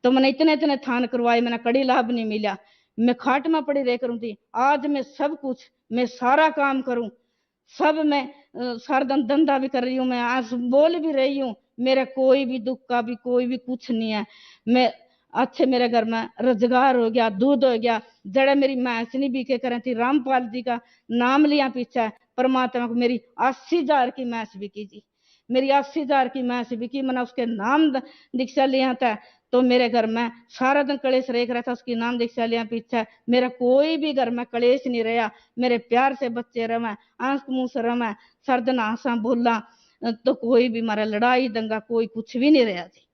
Speaker 5: तो मैंने इतने इतने थान करवाए, मैंने कड़ी लाभ नहीं मिला। मैं खाट में पड़ी रह करूं थी। आज मैं सब कुछ, मैं सारा काम करूं, सब मैं सारा दिन धंधा भी कर रही हूँ, मैं आज बोल भी रही हूँ, मेरा कोई भी दुख का भी कोई भी कुछ नहीं है। मैं अच्छे, मेरे घर में रोजगार हो गया, दूध हो गया, जड़ा मेरी मैच नहीं बीके करें थी, रामपाल जी का नाम लिया पीछे परमात्मा को, मेरी 80,000 की मैच बिकी जी। मेरी 80,000 की मैच बिकी, मैंने उसके नाम दीक्षा लिया था। तो मेरे घर में सारा दिन कलेश रेख रहा था, उसकी नाम दीक्षा लिया पीछे मेरा कोई भी घर में कलेश नहीं रहा। मेरे प्यार से बच्चे रमे, आंख मुंह से रमे, सर्दन आसा बोला, तो कोई भी हमारा लड़ाई दंगा कोई कुछ भी नहीं रहा थी।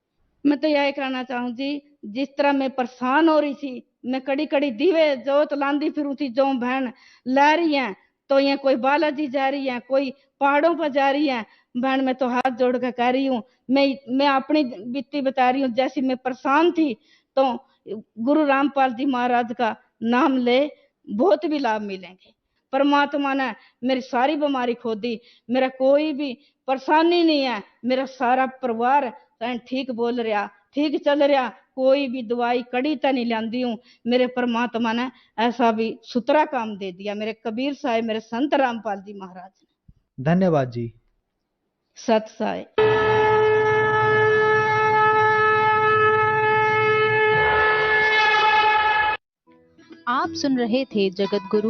Speaker 5: मैं तो यही कहना चाहूँ जी, जिस तरह मैं परेशान हो रही थी, मैं कड़ी कड़ी दीवे जोत लांदी फिरूं थी, जो बहन ला रही है, तो ये कोई बालाजी जा रही है, कोई पहाड़ों पर जा रही है, बहन मैं तो हाथ जोड़ कर कह रही हूँ, मैं अपनी बीती बता रही हूँ, जैसी मैं परेशान थी, तो गुरु रामपाल जी महाराज का नाम ले, बहुत भी लाभ मिलेंगे। परमात्मा ने मेरी सारी बीमारी खो दी, मेरा कोई भी परेशानी नहीं है, मेरा सारा परिवार ठीक बोल रहा, ठीक चल रहा, कोई भी दवाई कड़ी तो नहीं लांदी हूँ। मेरे परमात्मा ने ऐसा भी सुतरा काम दे दिया, मेरे कबीर साहब, मेरे संत रामपाल जी महाराज ने।
Speaker 4: धन्यवाद जी।
Speaker 5: सत साई।
Speaker 3: आप सुन रहे थे जगत गुरु